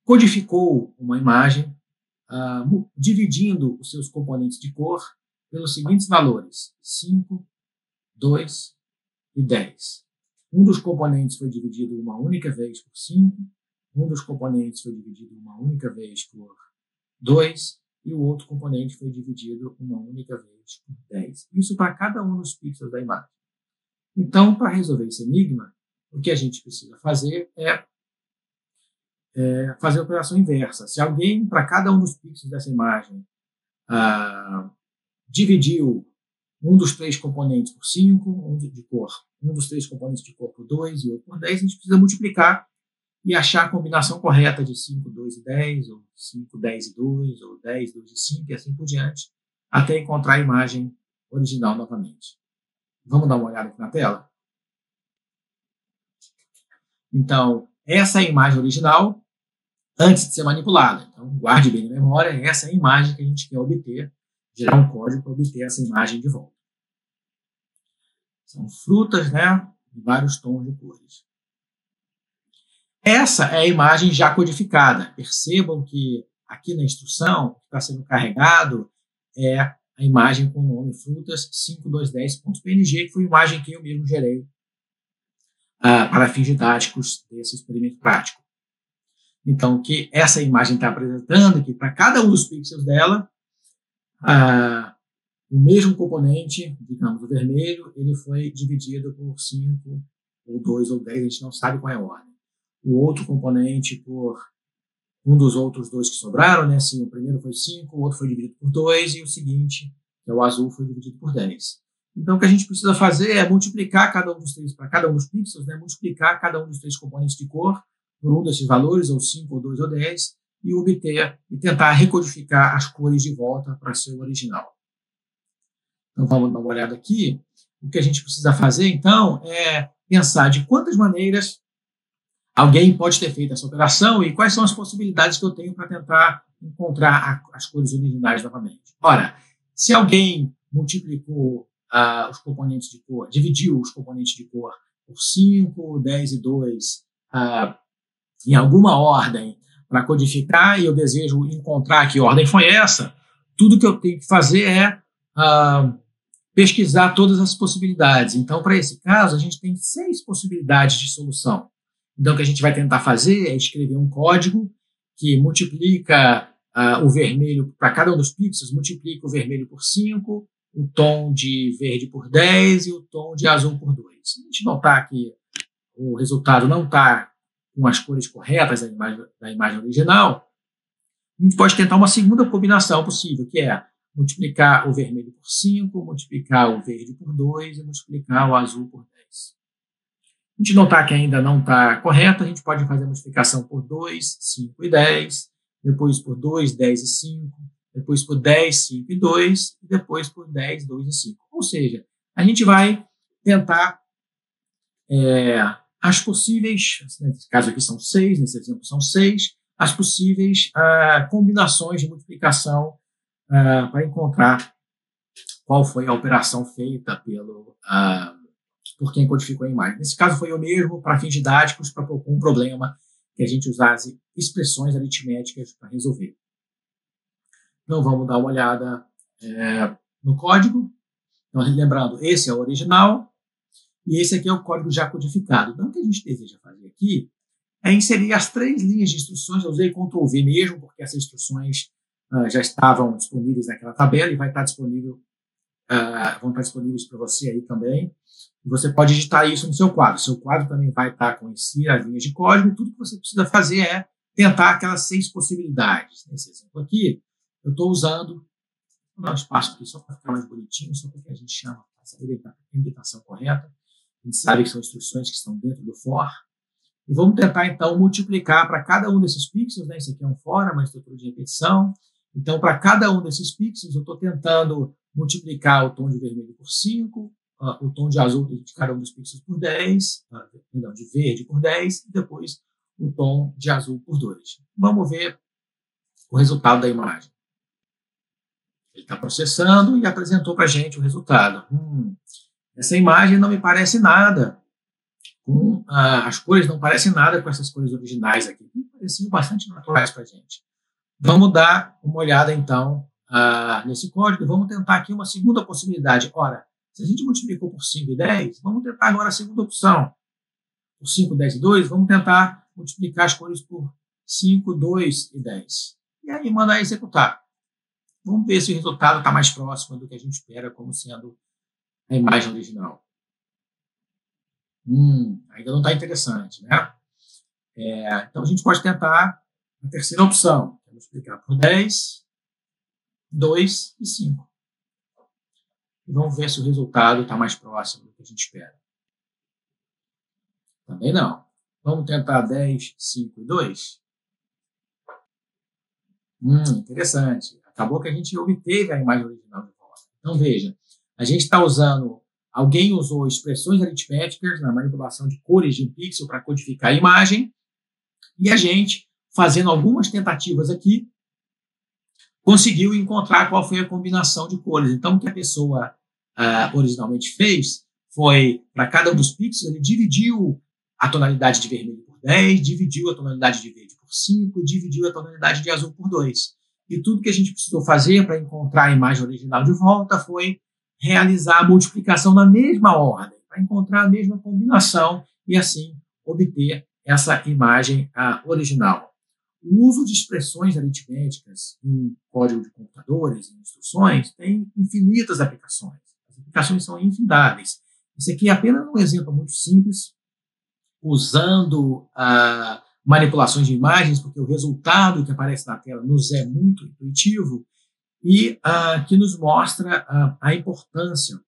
codificou uma imagem dividindo os seus componentes de cor pelos seguintes valores: 5, 2 e 10. Um dos componentes foi dividido uma única vez por 5, um dos componentes foi dividido uma única vez por 2 e o outro componente foi dividido uma única vez por 10. Isso para cada um dos pixels da imagem. Então, para resolver esse enigma, o que a gente precisa fazer é fazer a operação inversa. Se alguém, para cada um dos pixels dessa imagem, dividiu um dos três componentes por 5, um dos três componentes de cor por 2 e outro por 10, a gente precisa multiplicar e achar a combinação correta de 5, 2 e 10, ou 5, 10 e 2, ou 10, 2 e 5, e assim por diante, até encontrar a imagem original novamente. Vamos dar uma olhada aqui na tela? Então, essa é a imagem original antes de ser manipulada. Então, guarde bem na memória, essa é a imagem que a gente quer obter, gerar um código para obter essa imagem de volta. São frutas, né, de vários tons de cores. Essa é a imagem já codificada. Percebam que aqui na instrução, que está sendo carregado, é a imagem com o nome frutas 5210.png, que foi a imagem que eu mesmo gerei para fins didáticos desse experimento prático. Então, o que essa imagem está apresentando é que para cada um dos pixels dela, o mesmo componente, digamos, o vermelho, ele foi dividido por 5, ou 2, ou 10, a gente não sabe qual é a ordem. O outro componente por um dos outros dois que sobraram, né? Assim, o primeiro foi 5, o outro foi dividido por 2, e o seguinte, que é o azul, foi dividido por 10. Então, o que a gente precisa fazer é multiplicar cada um dos três, para cada um dos pixels, né? Multiplicar cada um dos três componentes de cor por um desses valores, ou 5, ou 2, ou 10, e obter, e tentar recodificar as cores de volta para seu original. Então, vamos dar uma olhada aqui. O que a gente precisa fazer, então, é pensar de quantas maneiras alguém pode ter feito essa operação e quais são as possibilidades que eu tenho para tentar encontrar as cores originais novamente. Ora, se alguém multiplicou os componentes de cor, dividiu os componentes de cor por 5, 10 e 2 em alguma ordem para codificar, e eu desejo encontrar que ordem foi essa, tudo que eu tenho que fazer é pesquisar todas as possibilidades. Então, para esse caso, a gente tem 6 possibilidades de solução. Então, o que a gente vai tentar fazer é escrever um código que multiplica o vermelho para cada um dos pixels, multiplica o vermelho por 5, o tom de verde por 10 e o tom de azul por 2. Se a gente notar que o resultado não está com as cores corretas da imagem original, a gente pode tentar uma segunda combinação possível, que é multiplicar o vermelho por 5, multiplicar o verde por 2 e multiplicar o azul por 10. Se a gente notar que ainda não está correto, a gente pode fazer a multiplicação por 2, 5 e 10, depois por 2, 10 e 5, depois por 10, 5 e 2, e depois por 10, 2 e 5. Ou seja, a gente vai tentar as possíveis, nesse caso aqui são 6, nesse exemplo são 6, as possíveis combinações de multiplicação para encontrar qual foi a operação feita por quem codificou a imagem. Nesse caso foi eu mesmo, para fins didáticos, para propor um problema que a gente usasse expressões aritméticas para resolver. Então vamos dar uma olhada no código. Então, lembrando, esse é o original e esse aqui é o código já codificado. Então, o que a gente deseja fazer aqui é inserir as 3 linhas de instruções. Eu usei Ctrl+V mesmo, porque essas instruções já estavam disponíveis naquela tabela e vai estar disponível, vão estar disponíveis para você aí também. E você pode digitar isso no seu quadro. Seu quadro também vai estar com as linhas de código, e tudo que você precisa fazer é tentar aquelas 6 possibilidades. Nesse exemplo aqui, eu estou usando, vou dar um espaço aqui só para ficar mais bonitinho, só porque a gente chama essa indentação correta. A gente sabe que são instruções que estão dentro do for. E vamos tentar, então, multiplicar para cada um desses pixels, né? Isso aqui é um for, uma estrutura de repetição. Então, para cada um desses pixels, eu estou tentando multiplicar o tom de vermelho por 5, o tom de azul de cada um dos pixels por 10, de verde por 10, e depois o tom de azul por 2. Vamos ver o resultado da imagem. Ele está processando e apresentou para a gente o resultado. Essa imagem não me parece nada. As cores não parecem nada com essas cores originais aqui. Pareciam bastante naturais para a gente. Vamos dar uma olhada, então, nesse código. Vamos tentar aqui uma segunda possibilidade. Ora, se a gente multiplicou por 5 e 10, vamos tentar agora a segunda opção. Por 5, 10 e 2, vamos tentar multiplicar as cores por 5, 2 e 10. E aí mandar executar. Vamos ver se o resultado está mais próximo do que a gente espera, como sendo a imagem original. Ainda não está interessante, né? Então, a gente pode tentar a terceira opção. Multiplicar por 10, 2 e 5. E vamos ver se o resultado está mais próximo do que a gente espera. Também não. Vamos tentar 10, 5 e 2? Interessante. Acabou que a gente obteve a imagem original de volta. Então, veja, a gente está usando... Alguém usou expressões aritméticas na manipulação de cores de um pixel para codificar a imagem, e a gente, fazendo algumas tentativas aqui, conseguiu encontrar qual foi a combinação de cores. Então, o que a pessoa originalmente fez foi, para cada um dos pixels, ele dividiu a tonalidade de vermelho por 10, dividiu a tonalidade de verde por 5 e dividiu a tonalidade de azul por 2. E tudo que a gente precisou fazer para encontrar a imagem original de volta foi realizar a multiplicação na mesma ordem, para encontrar a mesma combinação e, assim, obter essa imagem original. O uso de expressões aritméticas em código de computadores, em instruções, tem infinitas aplicações. As aplicações são infindáveis. Esse aqui é apenas um exemplo muito simples, usando manipulações de imagens, porque o resultado que aparece na tela nos é muito intuitivo e que nos mostra a importância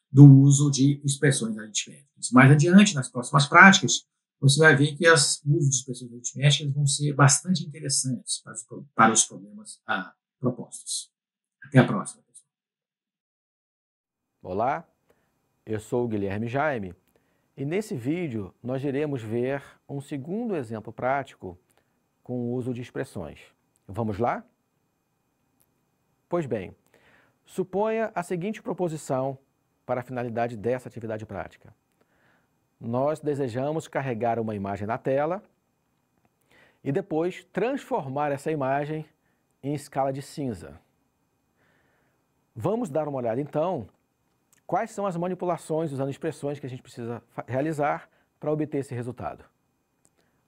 do uso de expressões aritméticas. Mais adiante, nas próximas práticas, você vai ver que os usos de expressões aritméticas vão ser bastante interessantes para os problemas propostos. Até a próxima, pessoal. Olá, eu sou o Guilherme Jaime e nesse vídeo nós iremos ver um segundo exemplo prático com o uso de expressões. Vamos lá? Pois bem, suponha a seguinte proposição para a finalidade dessa atividade prática. Nós desejamos carregar uma imagem na tela e depois transformar essa imagem em escala de cinza. Vamos dar uma olhada então quais são as manipulações usando expressões que a gente precisa realizar para obter esse resultado.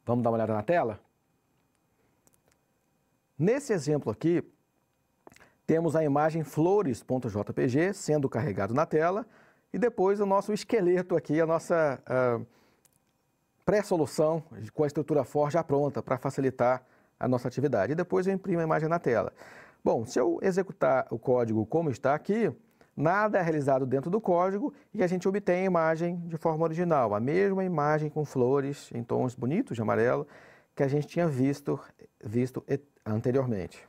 Vamos dar uma olhada na tela? Nesse exemplo aqui, temos a imagem flores.jpg sendo carregado na tela e depois o nosso esqueleto aqui, a nossa pré-solução com a estrutura for já pronta para facilitar a nossa atividade. E depois eu imprimo a imagem na tela. Bom, se eu executar o código como está aqui, nada é realizado dentro do código e a gente obtém a imagem de forma original, a mesma imagem com flores em tons bonitos de amarelo que a gente tinha visto anteriormente.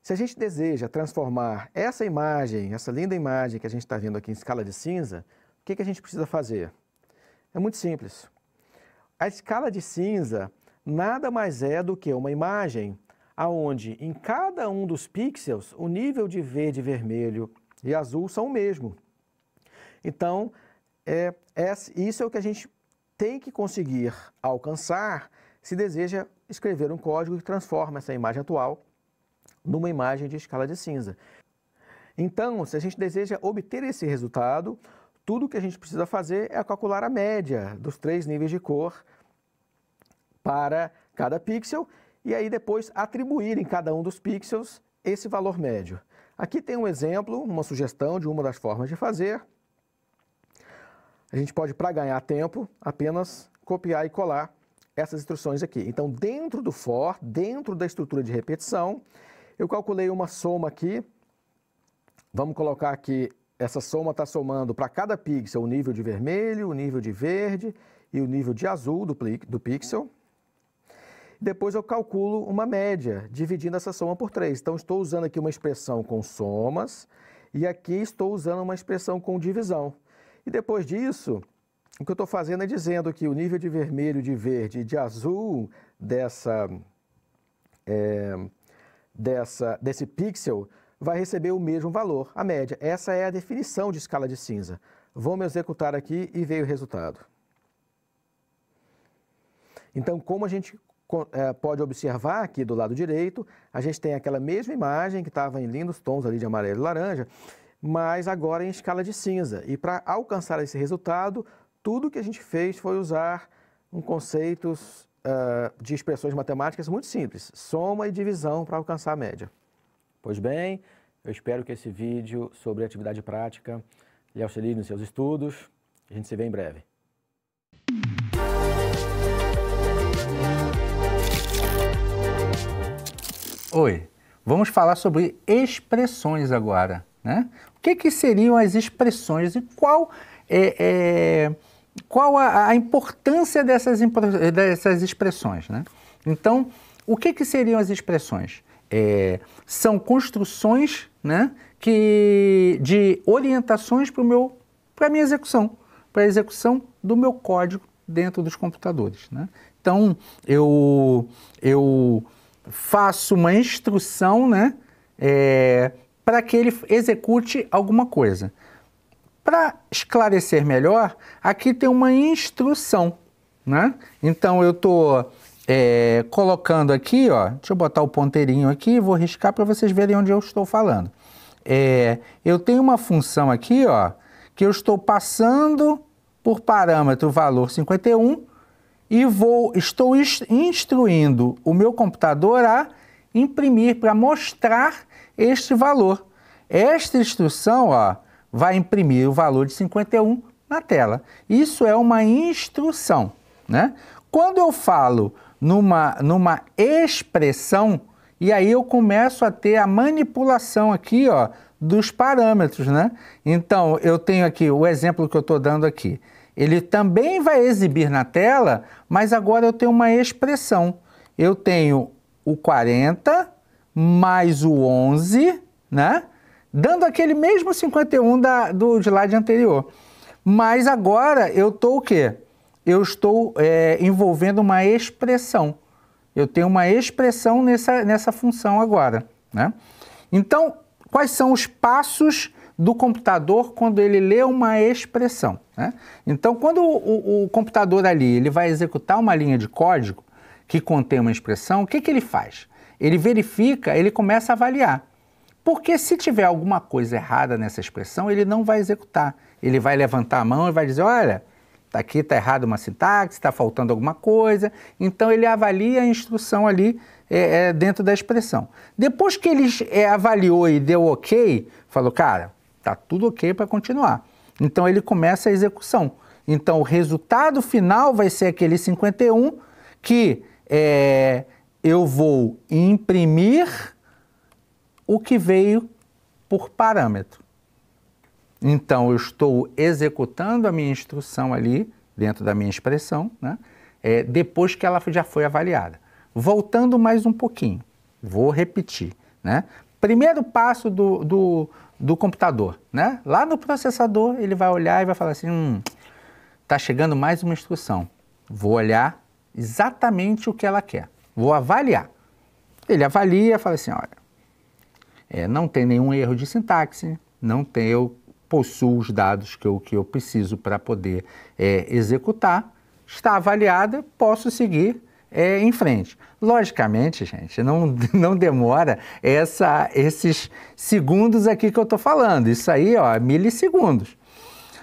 Se a gente deseja transformar essa imagem, essa linda imagem que a gente está vendo aqui em escala de cinza, o que a gente precisa fazer? É muito simples. A escala de cinza nada mais é do que uma imagem onde em cada um dos pixels o nível de verde, vermelho e azul são o mesmo. Então, isso é o que a gente tem que conseguir alcançar se deseja escrever um código que transforma essa imagem atual numa imagem de escala de cinza. Então, se a gente deseja obter esse resultado, tudo que a gente precisa fazer é calcular a média dos 3 níveis de cor para cada pixel e aí depois atribuir em cada um dos pixels esse valor médio. Aqui tem um exemplo, uma sugestão de uma das formas de fazer. A gente pode, para ganhar tempo, apenas copiar e colar essas instruções aqui. Então, dentro do for, dentro da estrutura de repetição, eu calculei uma soma aqui. Vamos colocar aqui, essa soma está somando para cada pixel o nível de vermelho, o nível de verde e o nível de azul do pixel. Depois eu calculo uma média, dividindo essa soma por 3. Então, estou usando aqui uma expressão com somas e aqui estou usando uma expressão com divisão. E depois disso, o que eu estou fazendo é dizendo que o nível de vermelho, de verde e de azul desse pixel vai receber o mesmo valor, a média. Essa é a definição de escala de cinza. Vamos executar aqui e veio o resultado. Então, como a gente pode observar aqui do lado direito, a gente tem aquela mesma imagem que estava em lindos tons ali de amarelo e laranja, mas agora em escala de cinza. E para alcançar esse resultado, tudo que a gente fez foi usar conceitos de expressões matemáticas muito simples, soma e divisão para alcançar a média. Pois bem, eu espero que esse vídeo sobre atividade prática lhe auxilie nos seus estudos. A gente se vê em breve. Oi, vamos falar sobre expressões agora, né? O que seriam as expressões e qual a importância dessas expressões, né? Então, o que seriam as expressões? São construções, né, de orientações para a minha execução, para a execução do meu código dentro dos computadores, né? Então, eu faço uma instrução, né, para que ele execute alguma coisa. Para esclarecer melhor, aqui tem uma instrução, né? Então, eu estou colocando aqui, ó, deixa eu botar o ponteirinho aqui, vou riscar para vocês verem onde eu estou falando. Eu tenho uma função aqui, ó, que eu estou passando por parâmetro o valor 51 e estou instruindo o meu computador a imprimir para mostrar este valor. Esta instrução, ó, vai imprimir o valor de 51 na tela. Isso é uma instrução, né? Quando eu falo numa expressão, e aí eu começo a ter a manipulação aqui, ó, dos parâmetros, né? Então, eu tenho aqui o exemplo que eu estou dando aqui. Ele também vai exibir na tela, mas agora eu tenho uma expressão. Eu tenho o 40 mais o 11, né? Dando aquele mesmo 51 do slide anterior. Mas agora eu estou o quê? Eu estou envolvendo uma expressão. Eu tenho uma expressão nessa função agora, né? Então, quais são os passos do computador quando ele lê uma expressão, né? Então, quando o computador ali ele vai executar uma linha de código que contém uma expressão, o que ele faz? Ele verifica, ele começa a avaliar. Porque se tiver alguma coisa errada nessa expressão, ele não vai executar. Ele vai levantar a mão e vai dizer, olha, aqui está errado uma sintaxe, está faltando alguma coisa. Então, ele avalia a instrução ali dentro da expressão. Depois que ele avaliou e deu ok, falou, cara, está tudo ok para continuar. Então, ele começa a execução. Então, o resultado final vai ser aquele 51 que eu vou imprimir o que veio por parâmetro. Então, eu estou executando a minha instrução ali, dentro da minha expressão, né? Depois que ela já foi avaliada. Voltando mais um pouquinho, vou repetir, né? Primeiro passo do computador, né? Lá no processador, ele vai olhar e vai falar assim, está chegando mais uma instrução. Vou olhar exatamente o que ela quer. Vou avaliar. Ele avalia e fala assim, olha, não tem nenhum erro de sintaxe, eu possuo os dados que eu preciso para poder executar, está avaliada, posso seguir em frente. Logicamente, gente, não demora esses segundos aqui que eu estou falando, isso aí, ó, milissegundos.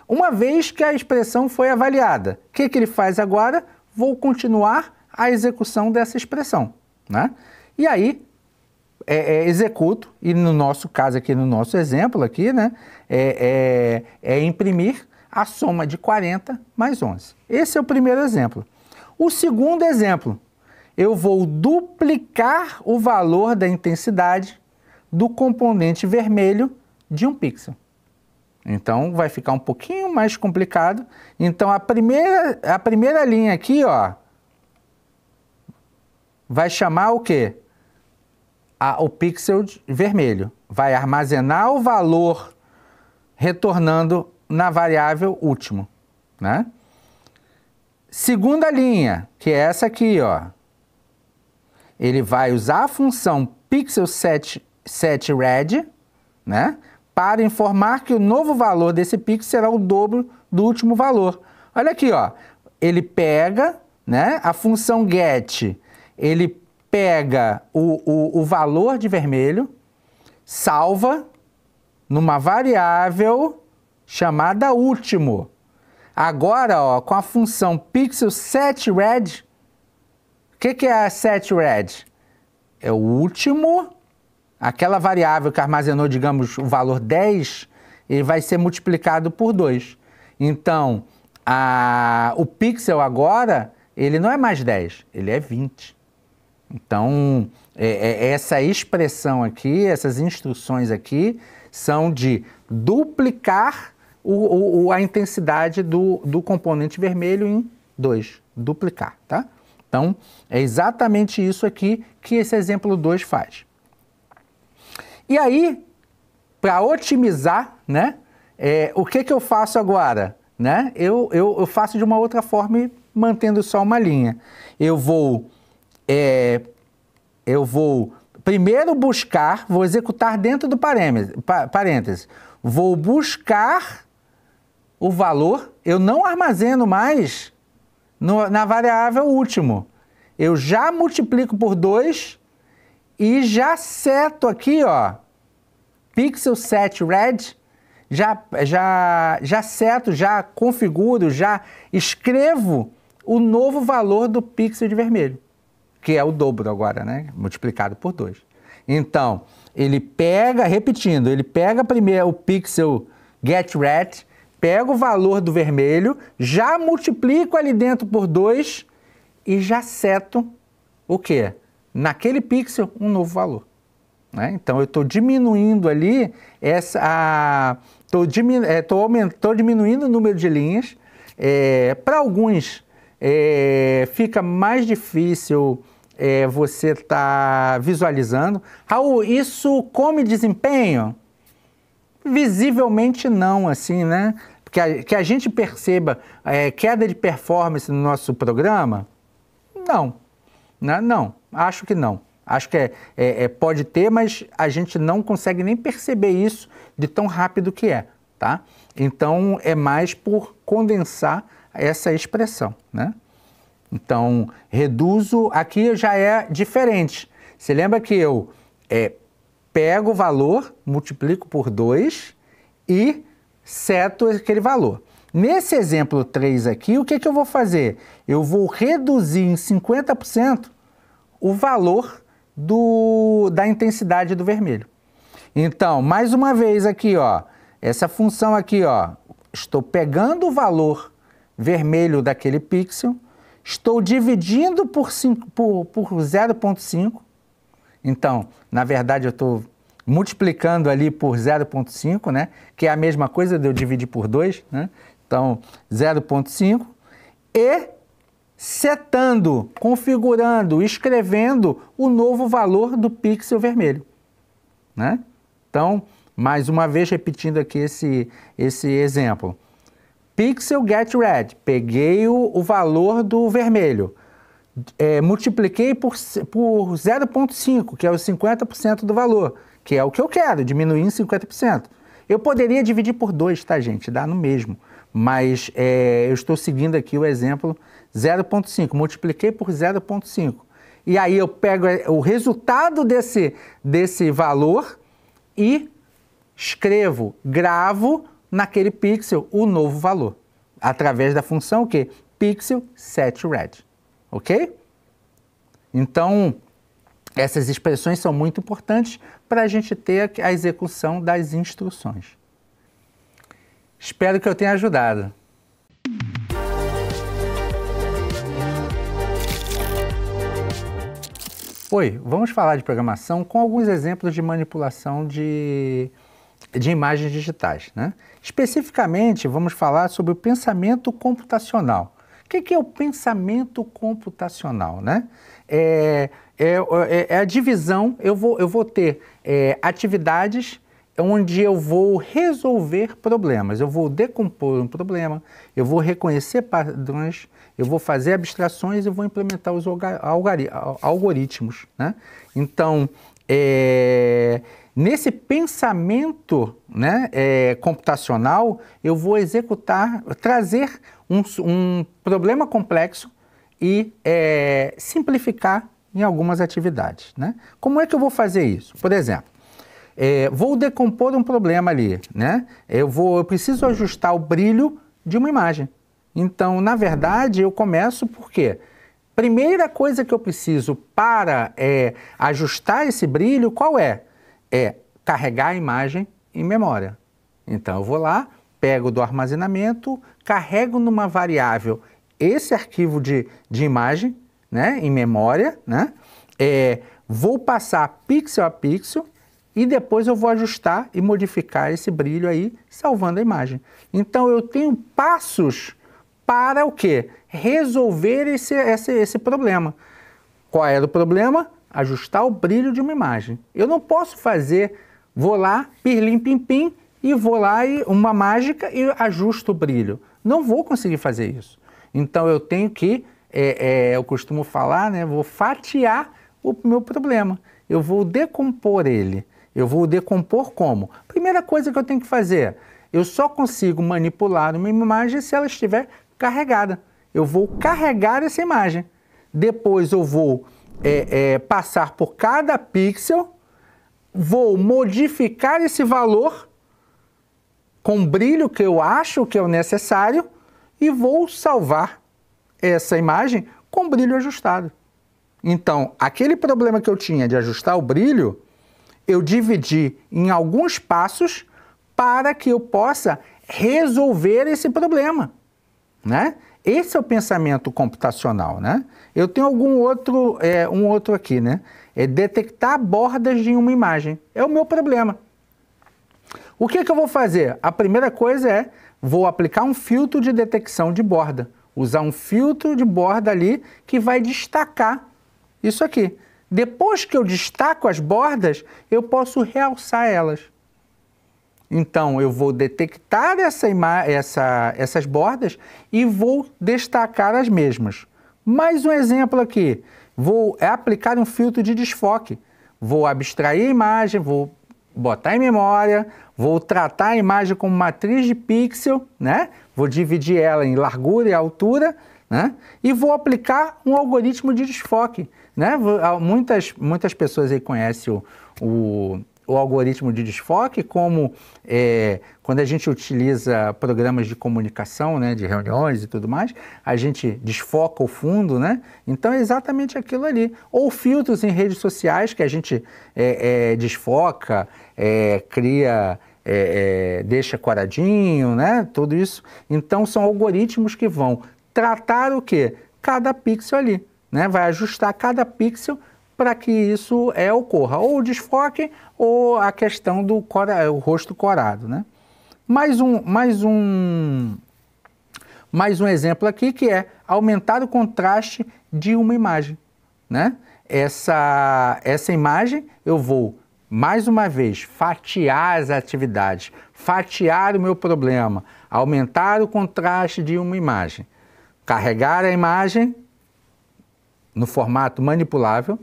Uma vez que a expressão foi avaliada, o que ele faz agora? Vou continuar a execução dessa expressão, né? E aí, executo, e no nosso caso aqui, no nosso exemplo aqui, né, imprimir a soma de 40 mais 11. Esse é o primeiro exemplo. O segundo exemplo, eu vou duplicar o valor da intensidade do componente vermelho de um pixel. Então, vai ficar um pouquinho mais complicado. Então, a primeira linha aqui, ó, vai chamar o quê? O pixel vermelho. Vai armazenar o valor retornando na variável último, né? Segunda linha, que é essa aqui, ó. Ele vai usar a função pixel_set_red, né? Para informar que o novo valor desse pixel será o dobro do último valor. Olha aqui, ó. Ele pega, né, a função get, ele pega o valor de vermelho, salva numa variável chamada último. Agora, ó, com a função pixel_set_red, o que é a set_red? É o último, aquela variável que armazenou, digamos, o valor 10, ele vai ser multiplicado por 2. Então, o pixel agora, ele não é mais 10, ele é 20. Então, essa expressão aqui, essas instruções aqui, são de duplicar a intensidade do componente vermelho em 2, duplicar, tá? Então, é exatamente isso aqui que esse exemplo 2 faz. E aí, para otimizar, né, o que eu faço agora? Né? Eu faço de uma outra forma e mantendo só uma linha. Eu vou primeiro buscar, vou executar dentro do parêntese. Vou buscar o valor, eu não armazeno mais na variável último. Eu já multiplico por 2 e já seto aqui, ó, pixel set red, já seto, já configuro, já escrevo o novo valor do pixel de vermelho, que é o dobro agora, né? Multiplicado por 2. Então, ele pega, repetindo, ele pega primeiro o pixel get red, pega o valor do vermelho, já multiplico ali dentro por 2 e já seto o quê? Naquele pixel, um novo valor. Né? Então, eu estou diminuindo ali estou diminuindo o número de linhas. Para alguns, fica mais difícil você estar visualizando. Raul, isso come desempenho? Visivelmente não, assim, né? Que a gente perceba queda de performance no nosso programa? Não, né? Não, acho que não. Acho que pode ter, mas a gente não consegue nem perceber isso de tão rápido que é, tá? Então, é mais por condensar essa expressão, né? Então, reduzo, aqui já é diferente. Você lembra que eu pego o valor, multiplico por 2 e seto aquele valor. Nesse exemplo 3 aqui, o que eu vou fazer? Eu vou reduzir em 50% o valor da intensidade do vermelho. Então, mais uma vez aqui, ó, essa função aqui, ó, estou pegando o valor vermelho daquele pixel, estou dividindo por 0,5. Então, na verdade, eu estou multiplicando ali por 0,5, né? Que é a mesma coisa de eu dividir por 2, né? Então, 0,5 e setando, configurando, escrevendo o novo valor do pixel vermelho, né? Então, mais uma vez repetindo aqui esse exemplo. Pixel get red, peguei o valor do vermelho, multipliquei por 0,5, que é os 50% do valor, que é o que eu quero, diminuir em 50%. Eu poderia dividir por 2, tá, gente? Dá no mesmo. Mas eu estou seguindo aqui o exemplo 0,5, multipliquei por 0,5. E aí eu pego o resultado desse valor e escrevo, gravo naquele pixel o novo valor, através da função o quê? Pixel set red, ok? Então, essas expressões são muito importantes para a gente ter a execução das instruções. Espero que eu tenha ajudado. Oi, vamos falar de programação com alguns exemplos de manipulação de imagens digitais, né? Especificamente, vamos falar sobre o pensamento computacional. O que é o pensamento computacional, né? É a divisão, eu vou ter atividades onde eu vou resolver problemas, eu vou decompor um problema, eu vou reconhecer padrões, eu vou fazer abstrações e vou implementar os algoritmos, né? Então, nesse pensamento, né, computacional, eu vou trazer um problema complexo e simplificar em algumas atividades, né? Como é que eu vou fazer isso? Por exemplo, vou decompor um problema ali, né? Eu preciso ajustar o brilho de uma imagem. Então, na verdade, eu começo por quê? Primeira coisa que eu preciso para ajustar esse brilho, qual é? Carregar a imagem em memória. Então, eu vou lá, pego do armazenamento, carrego numa variável esse arquivo de imagem, né, em memória, né? Vou passar pixel a pixel e depois eu vou ajustar e modificar esse brilho aí, salvando a imagem. Então eu tenho passos para o quê? Resolver esse problema. Qual era o problema? Ajustar o brilho de uma imagem. Eu não posso fazer, vou lá, pirlim pim pim, e vou lá e uma mágica e ajusto o brilho. Não vou conseguir fazer isso. Então eu tenho que, eu costumo falar, né, vou fatiar o meu problema. Eu vou decompor ele. Eu vou decompor como? Primeira coisa que eu tenho que fazer, eu só consigo manipular uma imagem se ela estiver carregada. Eu vou carregar essa imagem. Depois eu vou passar por cada pixel, vou modificar esse valor com o brilho que eu acho que é o necessário e vou salvar essa imagem com brilho ajustado. Então, aquele problema que eu tinha de ajustar o brilho, eu dividi em alguns passos para que eu possa resolver esse problema, né? Esse é o pensamento computacional, né? Eu tenho um outro aqui, né? É detectar bordas de uma imagem. É o meu problema. O que eu vou fazer? A primeira coisa é, vou aplicar um filtro de detecção de borda. Usar um filtro de borda ali que vai destacar isso aqui. Depois que eu destaco as bordas, eu posso realçar elas. Então, eu vou detectar essas bordas e vou destacar as mesmas. Mais um exemplo aqui. Vou aplicar um filtro de desfoque. Vou abstrair a imagem, vou botar em memória, vou tratar a imagem como matriz de pixel, né? Vou dividir ela em largura e altura, né? E vou aplicar um algoritmo de desfoque, né? Muitas pessoas aí conhecem o algoritmo de desfoque como quando a gente utiliza programas de comunicação, né, de reuniões e tudo mais, a gente desfoca o fundo, né? Então é exatamente aquilo ali. Ou filtros em redes sociais que a gente desfoca, cria, deixa quadradinho, né? Tudo isso. Então são algoritmos que vão tratar o quê? Cada pixel ali, né? Vai ajustar cada pixel para que isso ocorra, ou o desfoque ou a questão do o rosto corado, né? Mais um exemplo aqui que é aumentar o contraste de uma imagem, né? Essa imagem eu vou, mais uma vez, fatiar as atividades, fatiar o meu problema, aumentar o contraste de uma imagem, carregar a imagem no formato manipulável,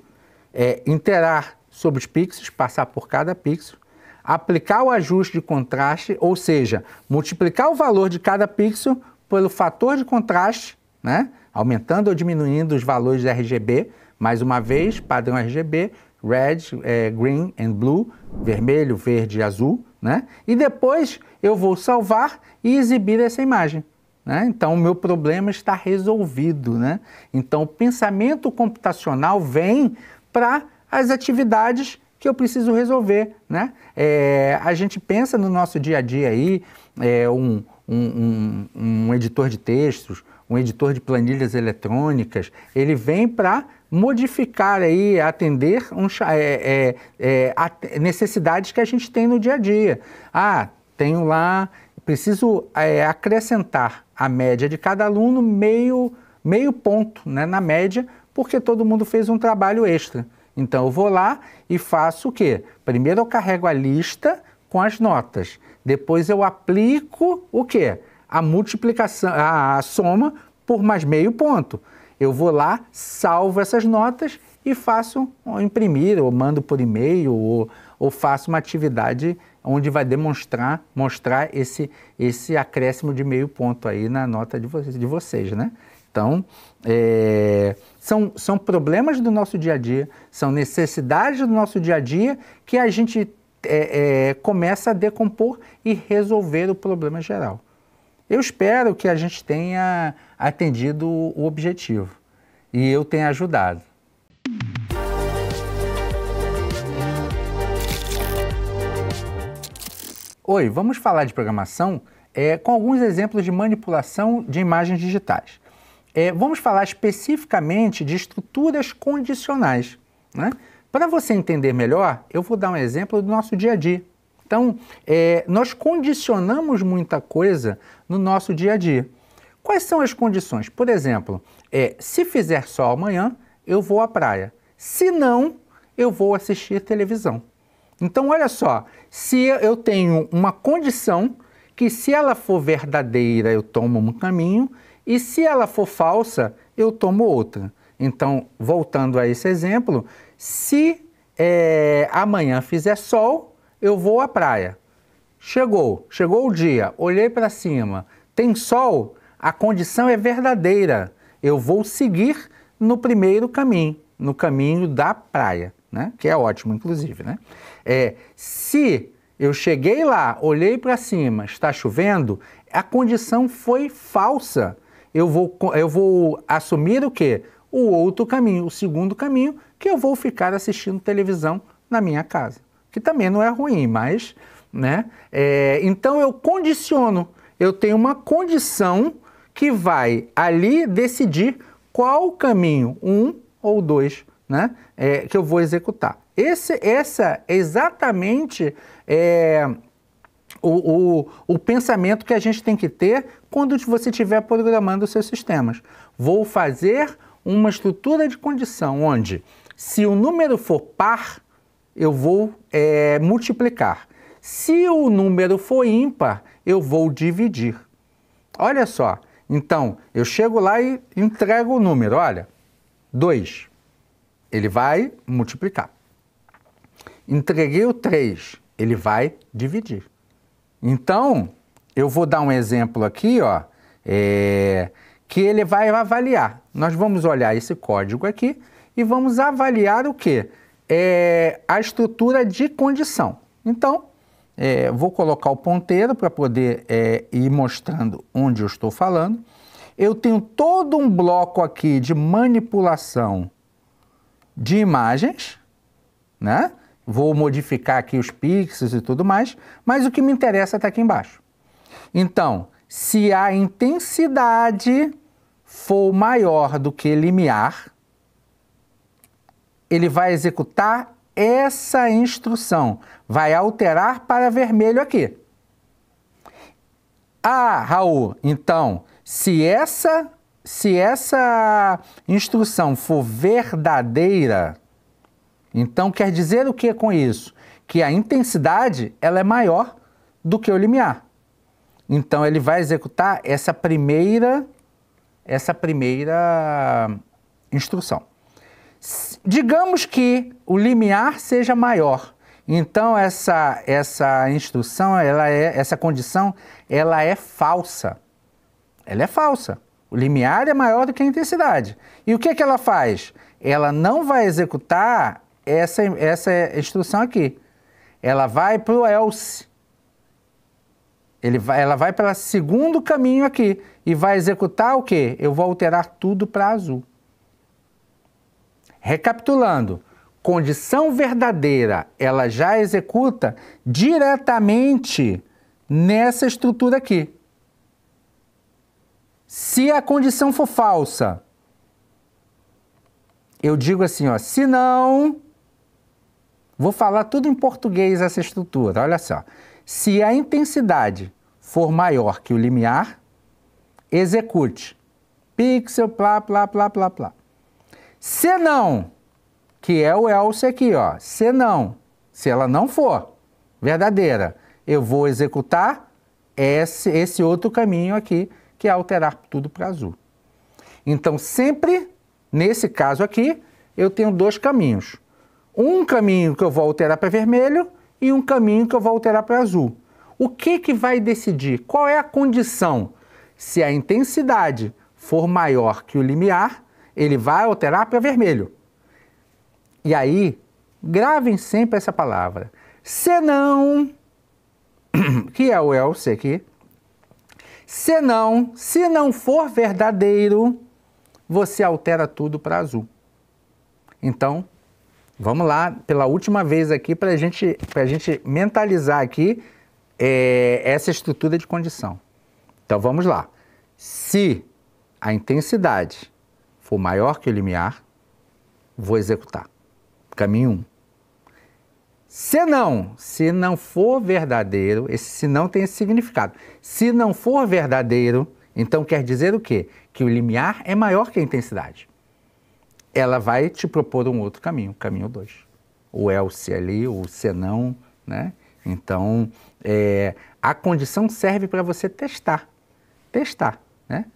interar sobre os pixels, passar por cada pixel, aplicar o ajuste de contraste, ou seja, multiplicar o valor de cada pixel pelo fator de contraste, né? Aumentando ou diminuindo os valores de RGB, mais uma vez, padrão RGB, red, green and blue, vermelho, verde e azul, né? E depois eu vou salvar e exibir essa imagem, né? Então o meu problema está resolvido, né? Então o pensamento computacional vem para as atividades que eu preciso resolver, né? A gente pensa no nosso dia a dia aí, um editor de textos, um editor de planilhas eletrônicas, ele vem para modificar aí, atender necessidades que a gente tem no dia a dia. Tenho lá, preciso acrescentar a média de cada aluno meio ponto, né, na média, porque todo mundo fez um trabalho extra. Então eu vou lá e faço o quê? Primeiro eu carrego a lista com as notas. Depois eu aplico o quê? A multiplicação, a soma por mais meio ponto. Eu vou lá, salvo essas notas e faço imprimir, ou mando por e-mail, ou faço uma atividade onde vai mostrar esse acréscimo de meio ponto aí na nota de vocês, né? Então, são problemas do nosso dia a dia, são necessidades do nosso dia a dia que a gente começa a decompor e resolver o problema geral. Eu espero que a gente tenha atendido o objetivo e eu tenha ajudado. Oi, vamos falar de programação com alguns exemplos de manipulação de imagens digitais. Vamos falar especificamente de estruturas condicionais, né? Para você entender melhor, eu vou dar um exemplo do nosso dia a dia. Então, nós condicionamos muita coisa no nosso dia a dia. Quais são as condições? Por exemplo, se fizer sol amanhã, eu vou à praia. Se não, eu vou assistir televisão. Então, olha só, se eu tenho uma condição que se ela for verdadeira, eu tomo um caminho, e se ela for falsa, eu tomo outra. Então, voltando a esse exemplo, se amanhã fizer sol, eu vou à praia. Chegou o dia, olhei para cima, tem sol, a condição é verdadeira. Eu vou seguir no primeiro caminho, no caminho da praia, né? Que é ótimo, inclusive, né? Se eu cheguei lá, olhei para cima, está chovendo, a condição foi falsa. Eu vou assumir o quê? O outro caminho, o segundo caminho, que eu vou ficar assistindo televisão na minha casa. Que também não é ruim, mas, né? Então eu condiciono, eu tenho uma condição que vai ali decidir qual caminho, um ou dois, né? Que eu vou executar. Essa é exatamente o pensamento que a gente tem que ter quando você estiver programando os seus sistemas. Vou fazer uma estrutura de condição onde, se o número for par, eu vou multiplicar. Se o número for ímpar, eu vou dividir. Olha só, então, eu chego lá e entrego o número, olha, 2. Ele vai multiplicar. Entreguei o 3, ele vai dividir. Então, eu vou dar um exemplo aqui, ó, que ele vai avaliar. Nós vamos olhar esse código aqui e vamos avaliar o quê? A estrutura de condição. Então, vou colocar o ponteiro para poder ir mostrando onde eu estou falando. Eu tenho todo um bloco aqui de manipulação de imagens, né? Vou modificar aqui os pixels e tudo mais, mas o que me interessa está aqui embaixo. Então, se a intensidade for maior do que limiar, ele vai executar essa instrução, vai alterar para vermelho aqui. Ah, Raul, então, se essa instrução for verdadeira, então quer dizer o que com isso? Que a intensidade ela é maior do que o limiar. Então ele vai executar essa primeira instrução. Digamos que o limiar seja maior. Então essa instrução, essa condição, ela é falsa. Ela é falsa. O limiar é maior do que a intensidade. E o que ela faz? Ela não vai executar essa instrução aqui. Ela vai para o else. Ela vai para o segundo caminho aqui e vai executar o quê? Eu vou alterar tudo para azul. Recapitulando, condição verdadeira, ela já executa diretamente nessa estrutura aqui. Se a condição for falsa, eu digo assim, ó, se não, vou falar tudo em português essa estrutura, olha só. Se a intensidade for maior que o limiar, execute pixel, plá, plá, plá, plá, plá. Se não, que é o else aqui, ó, se não, se ela não for verdadeira, eu vou executar esse outro caminho aqui, que é alterar tudo para azul. Então, sempre, nesse caso aqui, eu tenho dois caminhos. Um caminho que eu vou alterar para vermelho e um caminho que eu vou alterar para azul. O que vai decidir? Qual é a condição? Se a intensidade for maior que o limiar, ele vai alterar para vermelho. E aí, gravem sempre essa palavra. Se não, que é o else aqui, se não for verdadeiro, você altera tudo para azul. Então, vamos lá pela última vez aqui para a gente mentalizar aqui essa estrutura de condição. Então, vamos lá. Se a intensidade for maior que o limiar, vou executar. Caminho 1. Se não for verdadeiro, esse se não tem esse significado. Se não for verdadeiro, então quer dizer o quê? Que o limiar é maior que a intensidade. Ela vai te propor um outro caminho, caminho 2. O else ali, o senão, né? Então, a condição serve para você testar, né?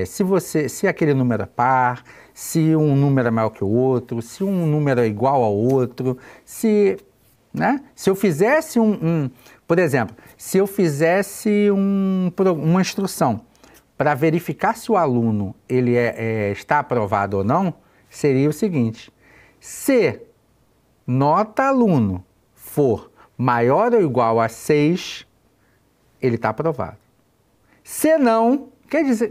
Se aquele número é par, se um número é maior que o outro, se um número é igual ao outro, né? Se eu fizesse por exemplo, se eu fizesse uma instrução para verificar se o aluno ele está aprovado ou não, seria o seguinte: se nota aluno for maior ou igual a 6, ele está aprovado. Se não, o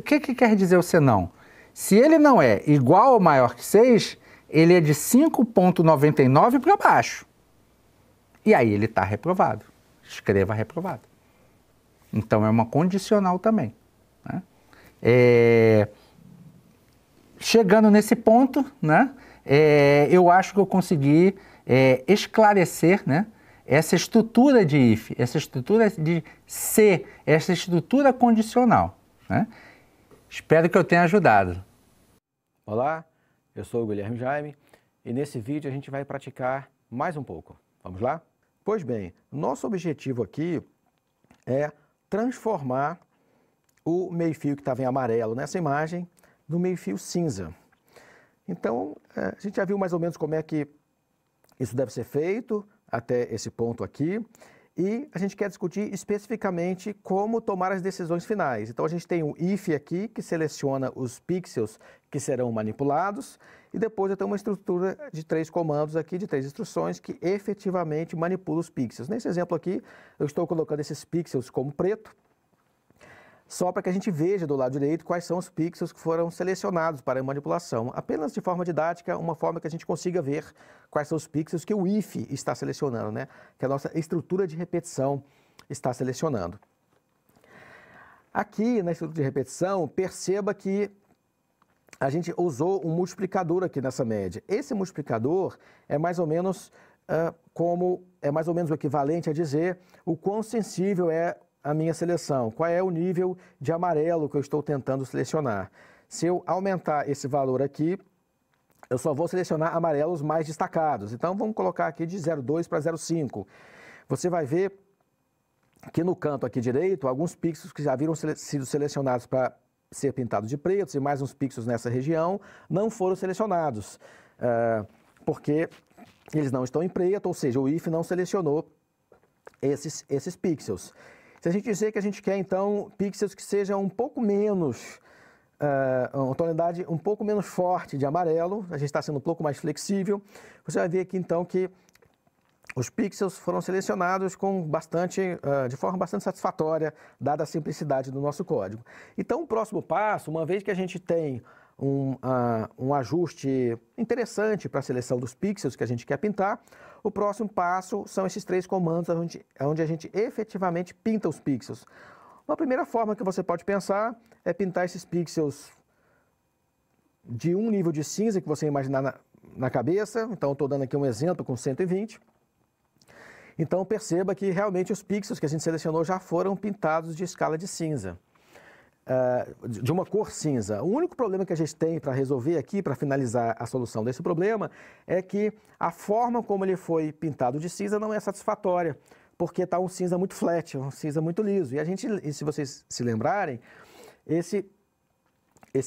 que quer dizer o se não? Se ele não é igual ou maior que 6, ele é de 5,99 para baixo. E aí ele está reprovado. Escreva reprovado. Então é uma condicional também, né? Chegando nesse ponto, né, eu acho que eu consegui esclarecer, né, essa estrutura de if, essa estrutura de se, essa estrutura condicional, né? Espero que eu tenha ajudado. Olá, eu sou o Guilherme Jaime e nesse vídeo a gente vai praticar mais um pouco. Vamos lá? Pois bem, nosso objetivo aqui é transformar o meio-fio que estava em amarelo nessa imagem no meio-fio cinza. Então, a gente já viu mais ou menos como é que isso deve ser feito até esse ponto aqui. E a gente quer discutir especificamente como tomar as decisões finais. Então, a gente tem o if aqui, que seleciona os pixels que serão manipulados. E depois eu tenho uma estrutura de 3 comandos aqui, de 3 instruções, que efetivamente manipulam os pixels. Nesse exemplo aqui, eu estou colocando esses pixels como preto, só para que a gente veja do lado direito quais são os pixels que foram selecionados para a manipulação. Apenas de forma didática, uma forma que a gente consiga ver quais são os pixels que o if está selecionando, né? Que a nossa estrutura de repetição está selecionando. Aqui na estrutura de repetição, perceba que a gente usou um multiplicador aqui nessa média. Esse multiplicador é mais ou menos o equivalente a dizer o quão sensível é a minha seleção, qual é o nível de amarelo que eu estou tentando selecionar. Se eu aumentar esse valor aqui, eu só vou selecionar amarelos mais destacados. Então, vamos colocar aqui de 0,2 para 0,5. Você vai ver que no canto aqui direito, alguns pixels que já haviam sido selecionados para ser pintados de preto e mais uns pixels nessa região não foram selecionados, porque eles não estão em preto, ou seja, o if não selecionou esses pixels. Se a gente dizer que a gente quer, então, pixels que sejam um pouco menos, uma tonalidade um pouco menos forte de amarelo, a gente está sendo um pouco mais flexível, você vai ver aqui, então, que os pixels foram selecionados de forma bastante satisfatória, dada a simplicidade do nosso código. Então, o próximo passo, uma vez que a gente tem um ajuste interessante para a seleção dos pixels que a gente quer pintar, o próximo passo são esses 3 comandos onde a gente efetivamente pinta os pixels. Uma primeira forma que você pode pensar é pintar esses pixels de um nível de cinza que você imaginar na cabeça. Então, estou dando aqui um exemplo com 120. Então, perceba que realmente os pixels que a gente selecionou já foram pintados de escala de cinza, de uma cor cinza. O único problema que a gente tem para resolver aqui, para finalizar a solução desse problema, é que a forma como ele foi pintado de cinza não é satisfatória, porque está um cinza muito flat, um cinza muito liso. E se vocês se lembrarem, esse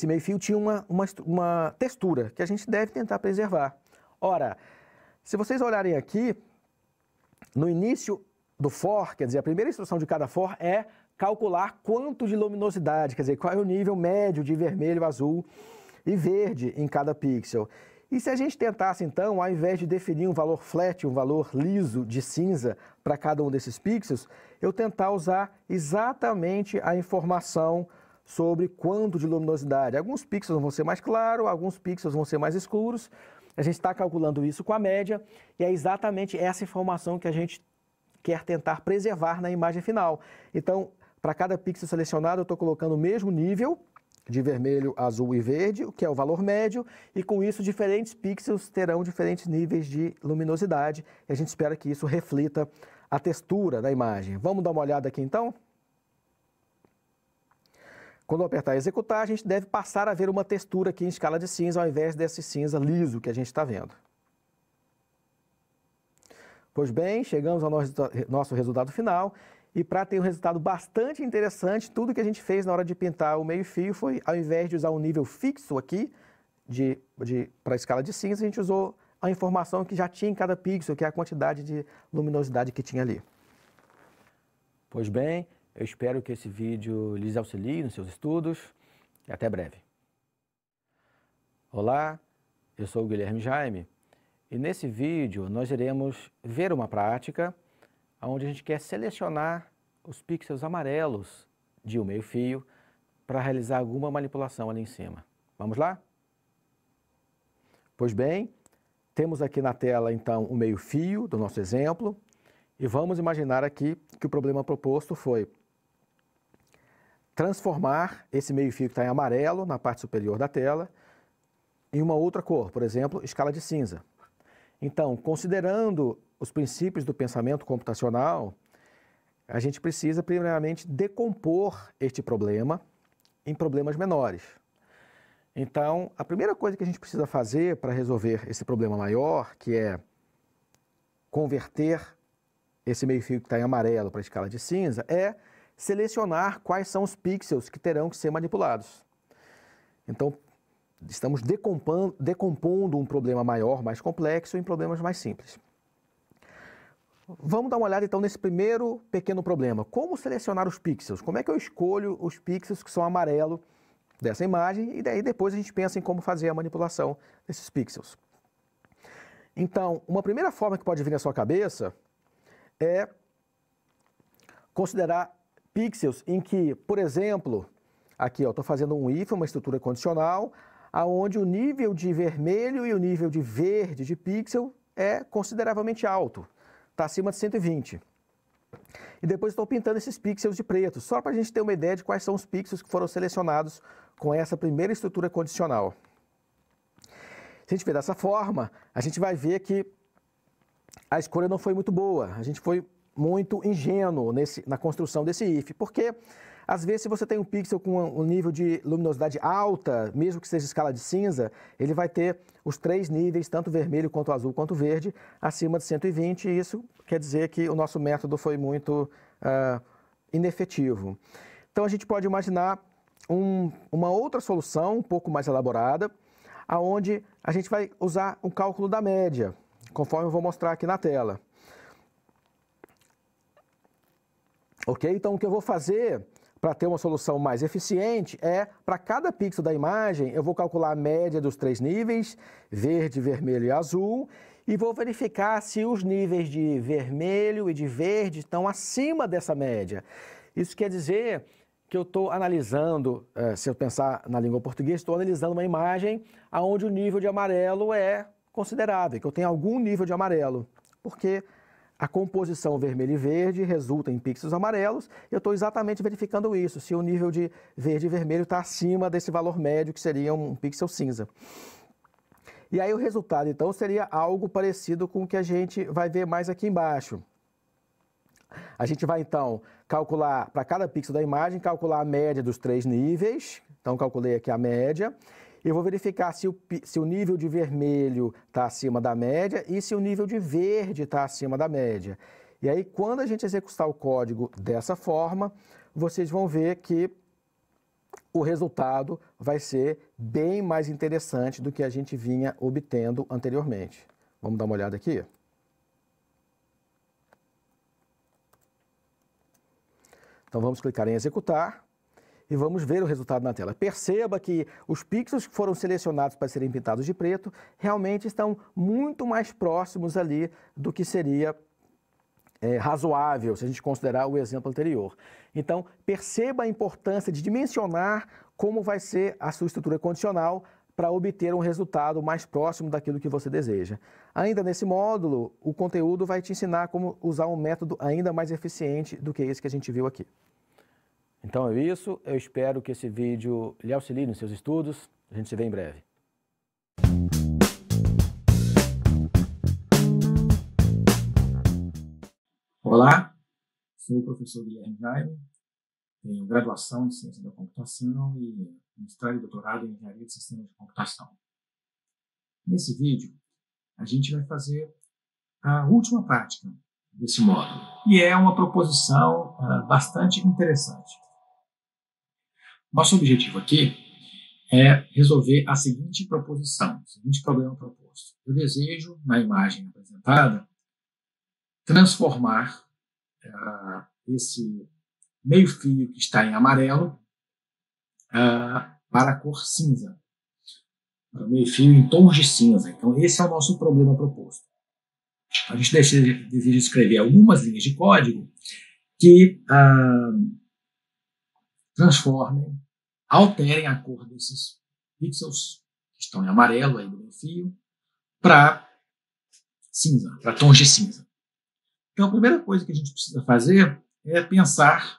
meio-fio tinha uma textura que a gente deve tentar preservar. Ora, se vocês olharem aqui, no início do for, quer dizer, a primeira instrução de cada for é calcular quanto de luminosidade, quer dizer, qual é o nível médio de vermelho, azul e verde em cada pixel. E se a gente tentasse, então, ao invés de definir um valor flat, um valor liso de cinza para cada um desses pixels, eu tentar usar exatamente a informação sobre quanto de luminosidade. Alguns pixels vão ser mais claros, alguns pixels vão ser mais escuros. A gente está calculando isso com a média e é exatamente essa informação que a gente quer tentar preservar na imagem final. Então, para cada pixel selecionado, eu estou colocando o mesmo nível de vermelho, azul e verde, que é o valor médio, e com isso diferentes pixels terão diferentes níveis de luminosidade, e a gente espera que isso reflita a textura da imagem. Vamos dar uma olhada aqui então? Quando eu apertar executar, a gente deve passar a ver uma textura aqui em escala de cinza, ao invés desse cinza liso que a gente está vendo. Pois bem, chegamos ao nosso resultado final, e para ter um resultado bastante interessante, tudo que a gente fez na hora de pintar o meio-fio foi, ao invés de usar um nível fixo aqui, para a escala de cinza, a gente usou a informação que já tinha em cada pixel, que é a quantidade de luminosidade que tinha ali. Pois bem, eu espero que esse vídeo lhes auxilie nos seus estudos e até breve. Olá, eu sou o Guilherme Jaime e nesse vídeo nós iremos ver uma prática onde a gente quer selecionar os pixels amarelos de um meio-fio para realizar alguma manipulação ali em cima. Vamos lá? Pois bem, temos aqui na tela então o meio-fio do nosso exemplo e vamos imaginar aqui que o problema proposto foi transformar esse meio-fio que está em amarelo na parte superior da tela em uma outra cor, por exemplo, escala de cinza. Então, considerando os princípios do pensamento computacional, a gente precisa primeiramente decompor este problema em problemas menores. Então, a primeira coisa que a gente precisa fazer para resolver esse problema maior, que é converter esse meio-fio que está em amarelo para a escala de cinza, é selecionar quais são os pixels que terão que ser manipulados. Então, estamos decompondo um problema maior, mais complexo, em problemas mais simples. Vamos dar uma olhada então nesse primeiro pequeno problema. Como selecionar os pixels? Como é que eu escolho os pixels que são amarelo dessa imagem? E daí depois a gente pensa em como fazer a manipulação desses pixels. Então, uma primeira forma que pode vir na sua cabeça é considerar pixels em que, por exemplo, aqui estou fazendo um if, uma estrutura condicional, onde o nível de vermelho e o nível de verde de pixel é consideravelmente alto, está acima de 120. E depois estou pintando esses pixels de preto, só para a gente ter uma ideia de quais são os pixels que foram selecionados com essa primeira estrutura condicional. Se a gente ver dessa forma, a gente vai ver que a escolha não foi muito boa, a gente foi muito ingênuo na construção desse if, porque às vezes se você tem um pixel com um nível de luminosidade alta, mesmo que seja escala de cinza, ele vai ter os três níveis, tanto vermelho quanto azul quanto verde, acima de 120, e isso quer dizer que o nosso método foi muito inefetivo. Então a gente pode imaginar uma outra solução, um pouco mais elaborada, onde a gente vai usar um cálculo da média, conforme eu vou mostrar aqui na tela. Ok? Então, o que eu vou fazer para ter uma solução mais eficiente é, para cada pixel da imagem, eu vou calcular a média dos três níveis, verde, vermelho e azul, e vou verificar se os níveis de vermelho e de verde estão acima dessa média. Isso quer dizer que eu estou analisando, se eu pensar na língua portuguesa, estou analisando uma imagem onde o nível de amarelo é considerável, que eu tenho algum nível de amarelo, porque a composição vermelho e verde resulta em pixels amarelos, eu estou exatamente verificando isso, se o nível de verde e vermelho está acima desse valor médio, que seria um pixel cinza. E aí o resultado, então, seria algo parecido com o que a gente vai ver mais aqui embaixo. A gente vai, então, calcular, para cada pixel da imagem, calcular a média dos três níveis, então calculei aqui a média, eu vou verificar se o nível de vermelho está acima da média e se o nível de verde está acima da média. E aí, quando a gente executar o código dessa forma, vocês vão ver que o resultado vai ser bem mais interessante do que a gente vinha obtendo anteriormente. Vamos dar uma olhada aqui? Então, vamos clicar em executar. E vamos ver o resultado na tela. Perceba que os pixels que foram selecionados para serem pintados de preto realmente estão muito mais próximos ali do que seria razoável, se a gente considerar o exemplo anterior. Então, perceba a importância de dimensionar como vai ser a sua estrutura condicional para obter um resultado mais próximo daquilo que você deseja. Ainda nesse módulo, o conteúdo vai te ensinar como usar um método ainda mais eficiente do que esse que a gente viu aqui. Então é isso, eu espero que esse vídeo lhe auxilie nos seus estudos. A gente se vê em breve. Olá, sou o professor Guilherme Jaime, tenho graduação em Ciência da Computação e mestrado e doutorado em Engenharia de Sistemas de Computação. Nesse vídeo, a gente vai fazer a última prática desse módulo, e é uma proposição bastante interessante. Nosso objetivo aqui é resolver a seguinte proposição, o seguinte problema proposto. Eu desejo, na imagem apresentada, transformar esse meio fio que está em amarelo para a cor cinza, para o meio fio em tons de cinza. Então, esse é o nosso problema proposto. A gente deseja escrever algumas linhas de código que transformem, alterem a cor desses pixels que estão em amarelo aí do meio fio para cinza, para tons de cinza. Então, a primeira coisa que a gente precisa fazer é pensar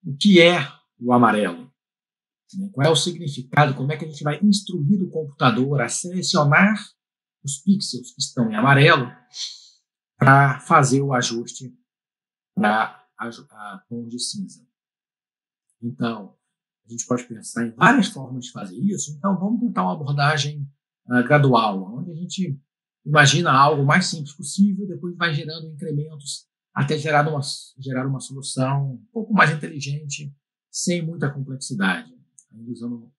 o que é o amarelo. Qual é o significado, como é que a gente vai instruir o computador a selecionar os pixels que estão em amarelo para fazer o ajuste para a tom de cinza. Então, a gente pode pensar em várias formas de fazer isso. Então, vamos tentar uma abordagem gradual, onde a gente imagina algo mais simples possível e depois vai gerando incrementos até gerar uma solução um pouco mais inteligente, sem muita complexidade, usando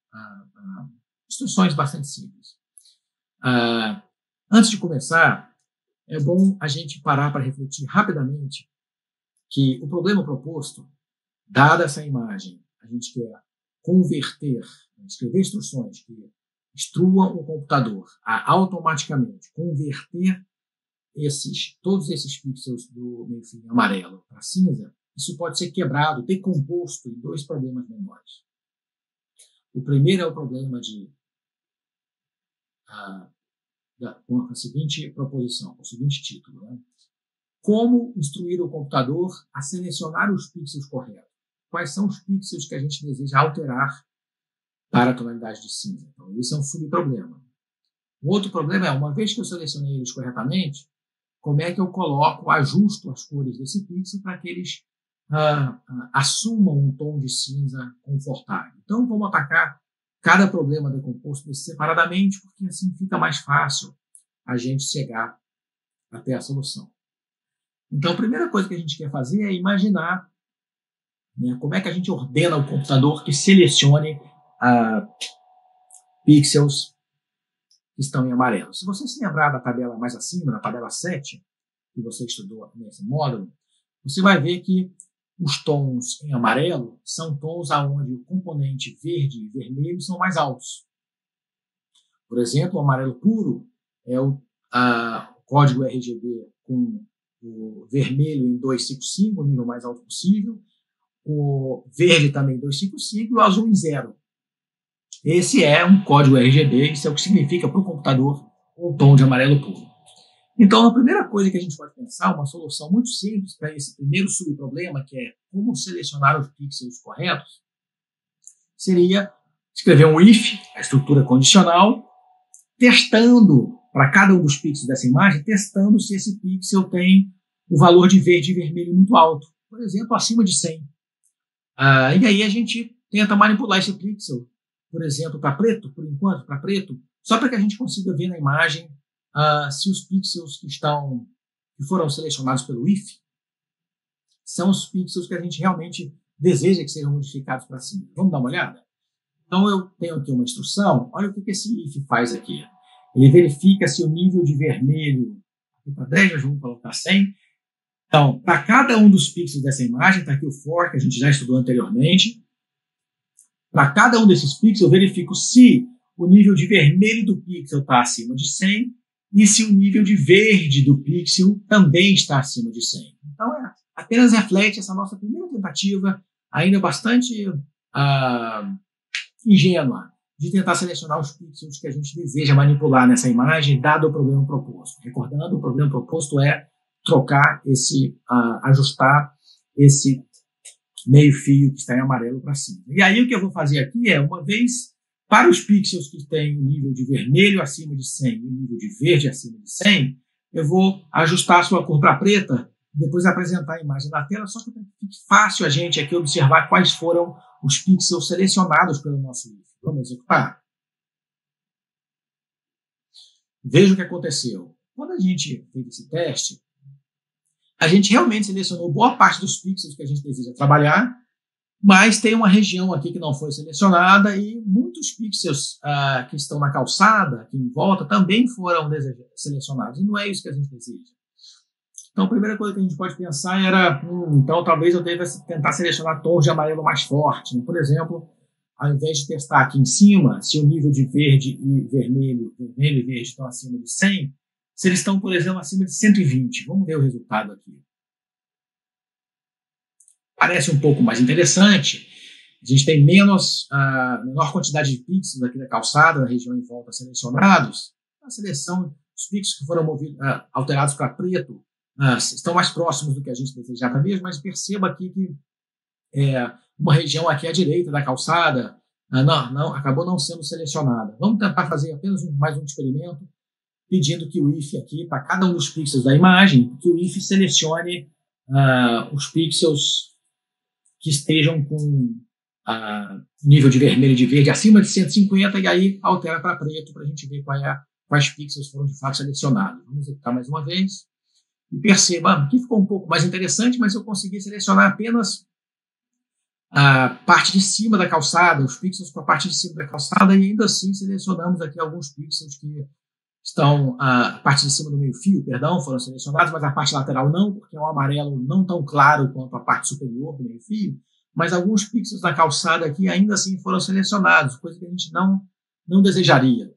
instruções bastante simples. Antes de começar, é bom a gente parar para refletir rapidamente que o problema proposto, dada essa imagem, a gente quer converter, escrever instruções que instruam o computador a automaticamente converter todos esses pixels do meio fio amarelo para cinza. Isso pode ser quebrado, decomposto em dois problemas menores. O primeiro é o problema com a seguinte proposição, com o seguinte título, né? Como instruir o computador a selecionar os pixels corretos? Quais são os pixels que a gente deseja alterar para a tonalidade de cinza? Então, esse é um subproblema. O outro problema é, uma vez que eu selecionei eles corretamente, como é que eu ajusto as cores desse pixel para que eles assumam um tom de cinza confortável. Então, vamos atacar cada problema decomposto separadamente, porque assim fica mais fácil a gente chegar até a solução. Então, a primeira coisa que a gente quer fazer é imaginar, né, como é que a gente ordena o computador que selecione pixels que estão em amarelo. Se você se lembrar da tabela mais acima, na tabela 7, que você estudou nesse módulo, você vai ver que os tons em amarelo são tons onde o componente verde e vermelho são mais altos. Por exemplo, o amarelo puro é o código RGB com o vermelho em 255, o nível mais alto possível, o verde também 255 e o azul em 0. Esse é um código RGB, isso é o que significa para o computador um tom de amarelo puro. Então, a primeira coisa que a gente pode pensar, uma solução muito simples para esse primeiro subproblema, que é como selecionar os pixels corretos, seria escrever um if, a estrutura condicional, testando para cada um dos pixels dessa imagem, testando se esse pixel tem o valor de verde e vermelho muito alto, por exemplo, acima de 100. E aí a gente tenta manipular esse pixel, por exemplo, para preto, por enquanto, para preto, só para que a gente consiga ver na imagem se os pixels que foram selecionados pelo if são os pixels que a gente realmente deseja que sejam modificados para cima. Vamos dar uma olhada? Então, eu tenho aqui uma instrução. Olha o que esse if faz aqui. Ele verifica se o nível de vermelho, aqui para 10, vamos colocar 100. Então, para cada um dos pixels dessa imagem, está aqui o for, que a gente já estudou anteriormente. Para cada um desses pixels, eu verifico se o nível de vermelho do pixel está acima de 100 e se o nível de verde do pixel também está acima de 100. Então, apenas reflete essa nossa primeira tentativa, ainda bastante ingênua, de tentar selecionar os pixels que a gente deseja manipular nessa imagem, dado o problema proposto. Recordando, o problema proposto é ajustar esse meio fio que está em amarelo para cima. E aí o que eu vou fazer aqui é, uma vez, para os pixels que têm o nível de vermelho acima de 100 e o nível de verde acima de 100, eu vou ajustar a sua cor para preta e depois apresentar a imagem na tela, só que fique fácil a gente aqui observar quais foram os pixels selecionados pelo nosso if. Vamos executar. Veja o que aconteceu. Quando a gente fez esse teste, a gente realmente selecionou boa parte dos pixels que a gente deseja trabalhar, mas tem uma região aqui que não foi selecionada e muitos pixels que estão na calçada, aqui em volta, também foram selecionados. E não é isso que a gente deseja. Então, a primeira coisa que a gente pode pensar era, então talvez eu deva tentar selecionar tons de amarelo mais forte. Né? Por exemplo, ao invés de testar aqui em cima, se o nível de verde e vermelho e verde estão acima de 100, se eles estão, por exemplo, acima de 120. Vamos ver o resultado aqui. Parece um pouco mais interessante. A gente tem menor quantidade de pixels aqui da calçada, na região em volta selecionados. A seleção, os pixels que foram alterados para preto estão mais próximos do que a gente desejava mesmo, mas perceba aqui que uma região aqui à direita da calçada acabou não sendo selecionada. Vamos tentar fazer apenas mais um experimento, pedindo que o if aqui, para cada um dos pixels da imagem, que o if selecione os pixels que estejam com nível de vermelho e de verde acima de 150 e aí altera para preto para a gente ver quais pixels foram de fato selecionados. Vamos executar mais uma vez. E perceba que ficou um pouco mais interessante, mas eu consegui selecionar apenas a parte de cima da calçada, os pixels para a parte de cima da calçada, e ainda assim selecionamos aqui alguns pixels que estão, a parte de cima do meio fio, foram selecionados, mas a parte lateral não, porque é um amarelo não tão claro quanto a parte superior do meio fio, mas alguns pixels da calçada aqui ainda assim foram selecionados, coisa que a gente não desejaria.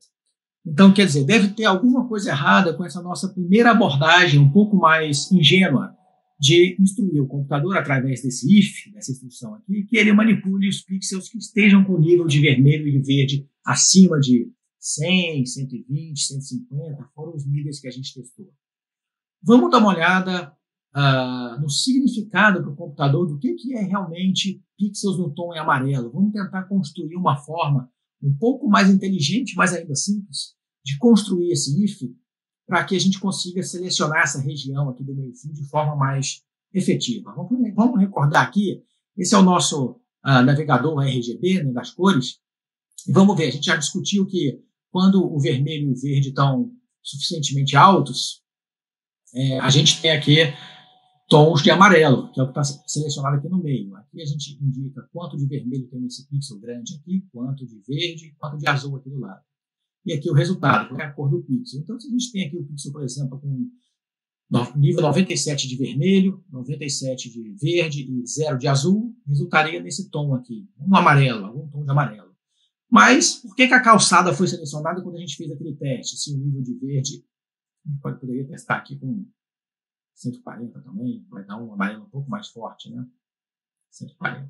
Então, quer dizer, deve ter alguma coisa errada com essa nossa primeira abordagem um pouco mais ingênua de instruir o computador através desse if, dessa instrução aqui, que ele manipule os pixels que estejam com nível de vermelho e de verde acima de 100, 120, 150, foram os níveis que a gente testou. Vamos dar uma olhada no significado para o computador do que é realmente pixels no tom em amarelo. Vamos tentar construir uma forma um pouco mais inteligente, mas ainda simples, de construir esse if para que a gente consiga selecionar essa região aqui do meio-fio de forma mais efetiva. Vamos recordar aqui, esse é o nosso navegador RGB, né, das cores, e vamos ver, a gente já discutiu que quando o vermelho e o verde estão suficientemente altos, a gente tem aqui tons de amarelo, que é o que está selecionado aqui no meio. Aqui a gente indica quanto de vermelho tem nesse pixel grande aqui, quanto de verde, quanto de azul aqui do lado. E aqui o resultado, que é a cor do pixel. Então, se a gente tem aqui o pixel, por exemplo, com nível 97 de vermelho, 97 de verde e 0 de azul, resultaria nesse tom aqui, um amarelo, algum tom de amarelo. Mas, por que a calçada foi selecionada quando a gente fez aquele teste? Se o nível de verde, a gente poderia testar aqui com 140 também, vai dar um amarelo um pouco mais forte, né? 140.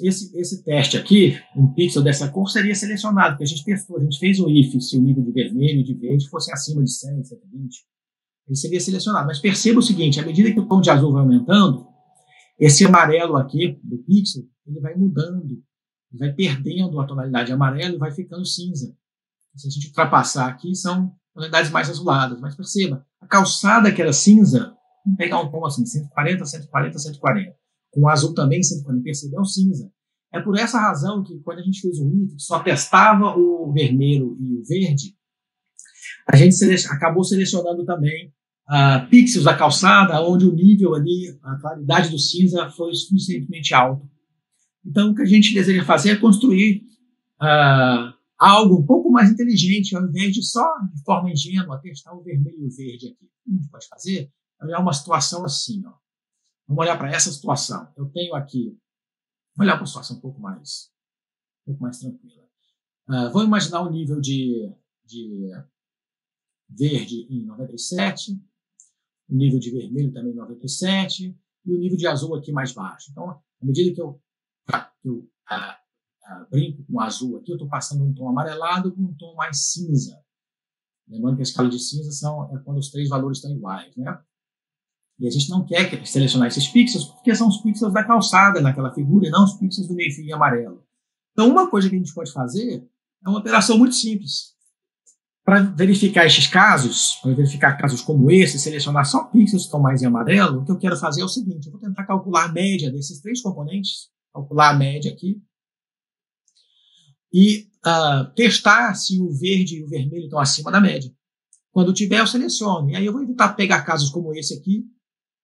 Esse teste aqui, um pixel dessa cor, seria selecionado, porque a gente testou, a gente fez o if, se o nível de vermelho e de verde fossem acima de 100, 120, ele seria selecionado. Mas perceba o seguinte, à medida que o tom de azul vai aumentando, esse amarelo aqui do pixel, ele vai mudando, ele vai perdendo a tonalidade de amarelo e vai ficando cinza. Se a gente ultrapassar aqui, são tonalidades mais azuladas. Mas perceba, a calçada que era cinza, vamos pegar um tom assim, 140, 140, 140. Com o azul também, 140, percebeu, cinza. É por essa razão que quando a gente fez o if, que só testava o vermelho e o verde, a gente acabou selecionando também pixels da calçada, onde o nível ali, a claridade do cinza foi suficientemente alto. Então, o que a gente deseja fazer é construir algo um pouco mais inteligente, ao invés de só, de forma ingênua, testar o vermelho e o verde aqui. O que a gente pode fazer é olhar uma situação assim, ó. Vamos olhar para essa situação. Eu tenho aqui, vamos olhar para uma situação um pouco mais tranquila. Vamos imaginar o nível de verde em 97, o nível de vermelho também em 97, e o nível de azul aqui mais baixo. Então, à medida que eu brinco com o azul aqui, eu estou passando um tom amarelado com um tom mais cinza. Lembrando que a escala de cinza é quando os três valores estão iguais, né? E a gente não quer selecionar esses pixels porque são os pixels da calçada naquela figura e não os pixels do meio-fio em amarelo. Então, uma coisa que a gente pode fazer é uma operação muito simples. Para verificar esses casos, para verificar casos como esse, selecionar só pixels que estão mais em amarelo, o que eu quero fazer é o seguinte, eu vou tentar calcular a média desses 3 componentes, calcular a média aqui, e testar se o verde e o vermelho estão acima da média. Quando tiver, eu seleciono. E aí eu vou evitar pegar casos como esse aqui,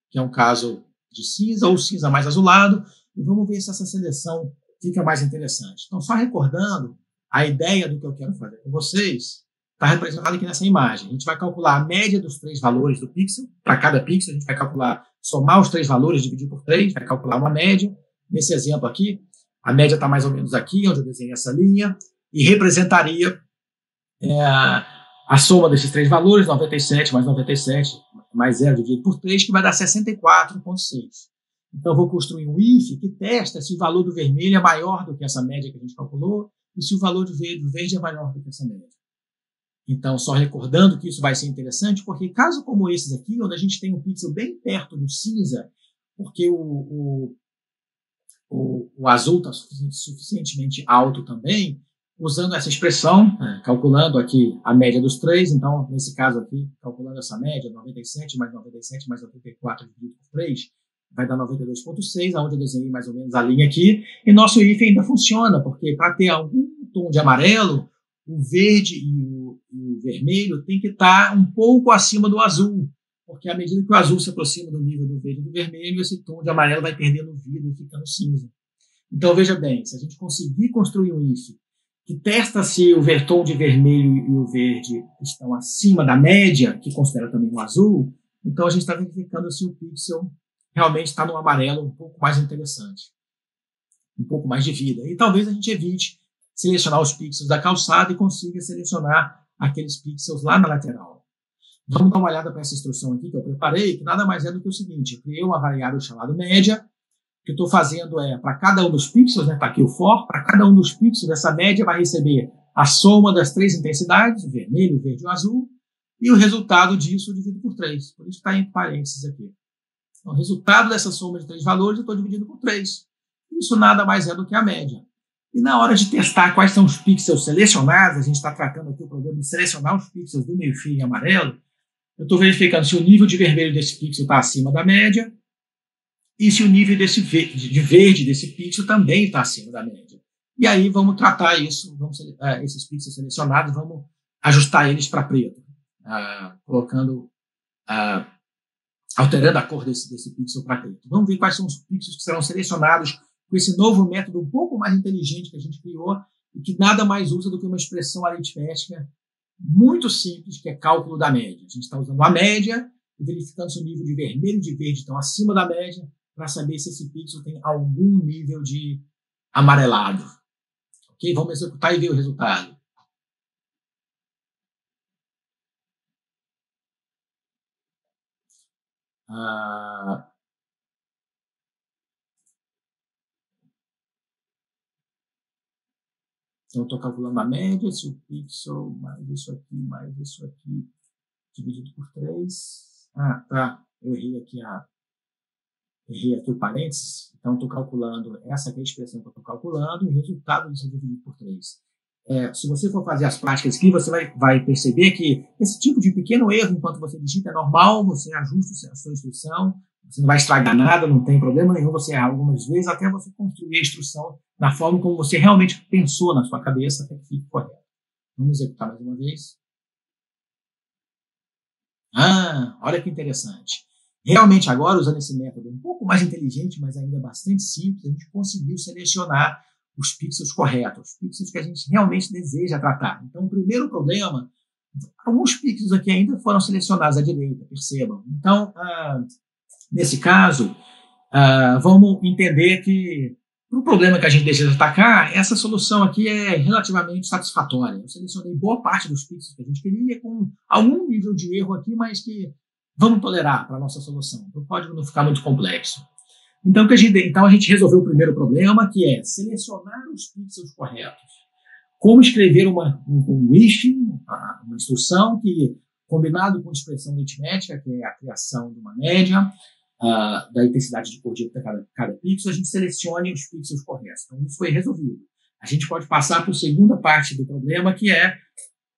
que é um caso de cinza ou cinza mais azulado, e vamos ver se essa seleção fica mais interessante. Então, só recordando, a ideia do que eu quero fazer com vocês está representado aqui nessa imagem. A gente vai calcular a média dos 3 valores do pixel. Para cada pixel, a gente vai calcular, somar os 3 valores, dividir por 3, vai calcular uma média. Nesse exemplo aqui, a média está mais ou menos aqui, onde eu desenhei essa linha, e representaria a soma desses 3 valores, 97 mais 0 dividido por 3, que vai dar 64,6. Então, eu vou construir um if que testa se o valor do vermelho é maior do que essa média que a gente calculou e se o valor do verde é maior do que essa média. Então, só recordando que isso vai ser interessante, porque casos como esses aqui, onde a gente tem um pixel bem perto do cinza, porque o azul está suficientemente alto também, usando essa expressão, calculando aqui a média dos 3, então, nesse caso aqui, calculando essa média, 97 mais 84 dividido por 3, vai dar 92,6, onde eu desenhei mais ou menos a linha aqui, e nosso if ainda funciona, porque para ter algum tom de amarelo, o verde e o vermelho tem que estar um pouco acima do azul, porque à medida que o azul se aproxima do nível do verde e do vermelho, esse tom de amarelo vai perdendo vida e ficando cinza. Então, veja bem, se a gente conseguir construir um if que testa se o tom de vermelho e o verde estão acima da média, que considera também o azul, então a gente está verificando se o pixel realmente está no amarelo um pouco mais interessante, um pouco mais de vida. E talvez a gente evite selecionar os pixels da calçada e consiga selecionar aqueles pixels lá na lateral. Vamos dar uma olhada para essa instrução aqui que eu preparei, que nada mais é do que o seguinte, eu criei uma variável chamada média, o que eu estou fazendo para cada um dos pixels, está aqui o for, para cada um dos pixels, essa média vai receber a soma das 3 intensidades, o vermelho, o verde e o azul, e o resultado disso dividido por 3. Por isso está em parênteses aqui. Então, o resultado dessa soma de 3 valores eu estou dividindo por 3. Isso nada mais é do que a média. E na hora de testar quais são os pixels selecionados, a gente está tratando aqui o problema de selecionar os pixels do meio-fio em amarelo, eu estou verificando se o nível de vermelho desse pixel está acima da média e se o nível de verde desse pixel também está acima da média. E aí vamos tratar isso, esses pixels selecionados, vamos ajustar eles para preto, alterando a cor desse pixel para preto. Vamos ver quais são os pixels que serão selecionados com esse novo método um pouco mais inteligente que a gente criou e que nada mais usa do que uma expressão aritmética muito simples, que é cálculo da média. A gente está usando a média e verificando se o nível de vermelho e de verde estão acima da média para saber se esse pixel tem algum nível de amarelado. Ok? Vamos executar e ver o resultado. Então, eu estou calculando a média, se o pixel mais isso aqui, dividido por 3. Tá. Eu errei aqui o parênteses. Então, estou calculando, essa aqui é a expressão que eu estou calculando, e o resultado disso é dividido por 3. Se você for fazer as práticas aqui, você vai perceber que esse tipo de pequeno erro, enquanto você digita, é normal, você ajusta a sua instrução, você não vai estragar nada, não tem problema nenhum, você erra algumas vezes, até você construir a instrução na forma como você realmente pensou na sua cabeça, até que fique correto. Vamos executar mais uma vez. Olha que interessante. Realmente agora, usando esse método um pouco mais inteligente, mas ainda bastante simples, a gente conseguiu selecionar os pixels corretos, os pixels que a gente realmente deseja tratar. Então, o primeiro problema, alguns pixels aqui ainda foram selecionados à direita, percebam. Então, nesse caso, vamos entender que, para o problema que a gente deseja atacar, essa solução aqui é relativamente satisfatória. Eu selecionei boa parte dos pixels que a gente queria, com algum nível de erro aqui, mas que vamos tolerar para a nossa solução, para o código não ficar muito complexo. Então, a gente resolveu o primeiro problema, que é selecionar os pixels corretos. Como escrever um if, uma instrução que combinado com expressão aritmética, que é a criação de uma média da intensidade de cor de cada pixel, a gente selecione os pixels corretos. Então, isso foi resolvido. A gente pode passar para a segunda parte do problema, que é,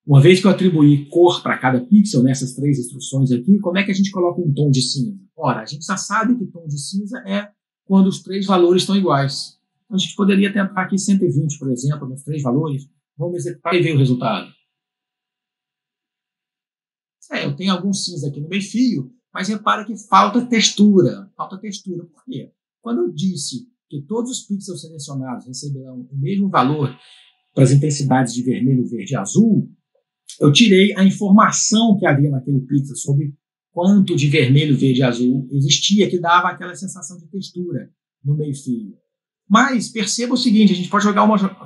uma vez que eu atribuí cor para cada pixel nessas 3 instruções aqui, como é que a gente coloca um tom de cinza? Ora, a gente já sabe que tom de cinza é quando os 3 valores estão iguais. Então, a gente poderia tentar aqui 120, por exemplo, nos 3 valores. Vamos executar e ver o resultado. Eu tenho algum cinza aqui no meio fio, mas repara que falta textura. Falta textura. Por quê? Quando eu disse que todos os pixels selecionados receberão o mesmo valor para as intensidades de vermelho, verde e azul, eu tirei a informação que havia naquele pixel sobre quanto de vermelho, verde e azul existia, que dava aquela sensação de textura no meio fio. Mas perceba o seguinte, a gente pode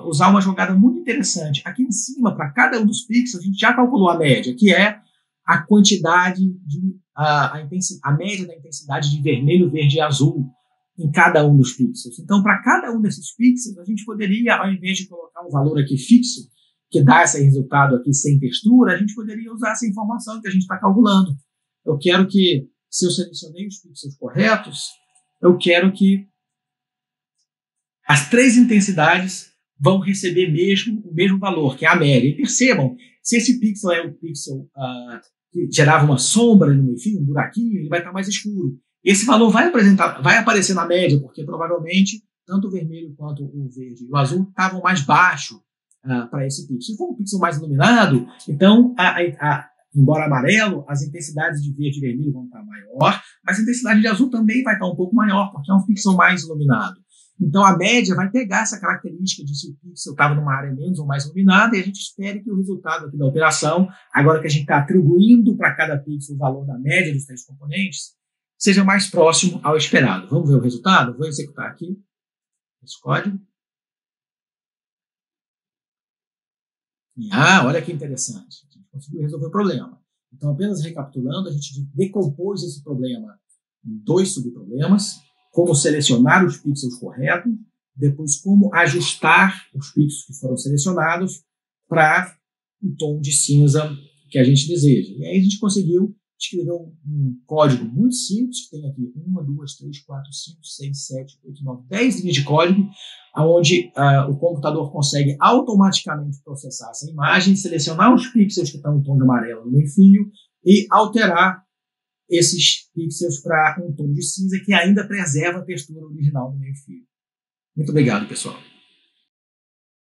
usar uma jogada muito interessante. Aqui em cima, para cada um dos pixels, a gente já calculou a média, que é a quantidade a média da intensidade de vermelho, verde e azul em cada um dos pixels. Então, para cada um desses pixels, a gente poderia, ao invés de colocar um valor aqui fixo, que dá esse resultado aqui sem textura, a gente poderia usar essa informação que a gente está calculando. Eu quero que, se eu selecionei os pixels corretos, eu quero que as 3 intensidades vão receber o mesmo valor, que é a média. E percebam, se esse pixel é um pixel que gerava uma sombra no meio fio, um buraquinho, ele vai estar mais escuro. Esse valor vai aparecer na média, porque provavelmente tanto o vermelho quanto o verde e o azul estavam mais baixo para esse pixel. Se for um pixel mais iluminado, então, embora amarelo, as intensidades de verde e vermelho vão estar maior, mas a intensidade de azul também vai estar um pouco maior, porque é um pixel mais iluminado. Então, a média vai pegar essa característica de se o pixel estava numa área menos ou mais iluminada, e a gente espera que o resultado aqui da operação, agora que a gente está atribuindo para cada pixel o valor da média dos 3 componentes, seja mais próximo ao esperado. Vamos ver o resultado? Vou executar aqui esse código. E, olha que interessante. A gente conseguiu resolver o problema. Então, apenas recapitulando, a gente decompôs esse problema em 2 subproblemas. Como selecionar os pixels corretos, depois como ajustar os pixels que foram selecionados para o tom de cinza que a gente deseja. E aí a gente conseguiu escrever um código muito simples, que tem aqui 1, 2, 3, 4, 5, 6, 7, 8, 9, 10 linhas de código, onde o computador consegue automaticamente processar essa imagem, selecionar os pixels que estão em tom de amarelo no meio fio e alterar esses pixels para um tom de cinza que ainda preserva a textura original do meio fio. Muito obrigado, pessoal.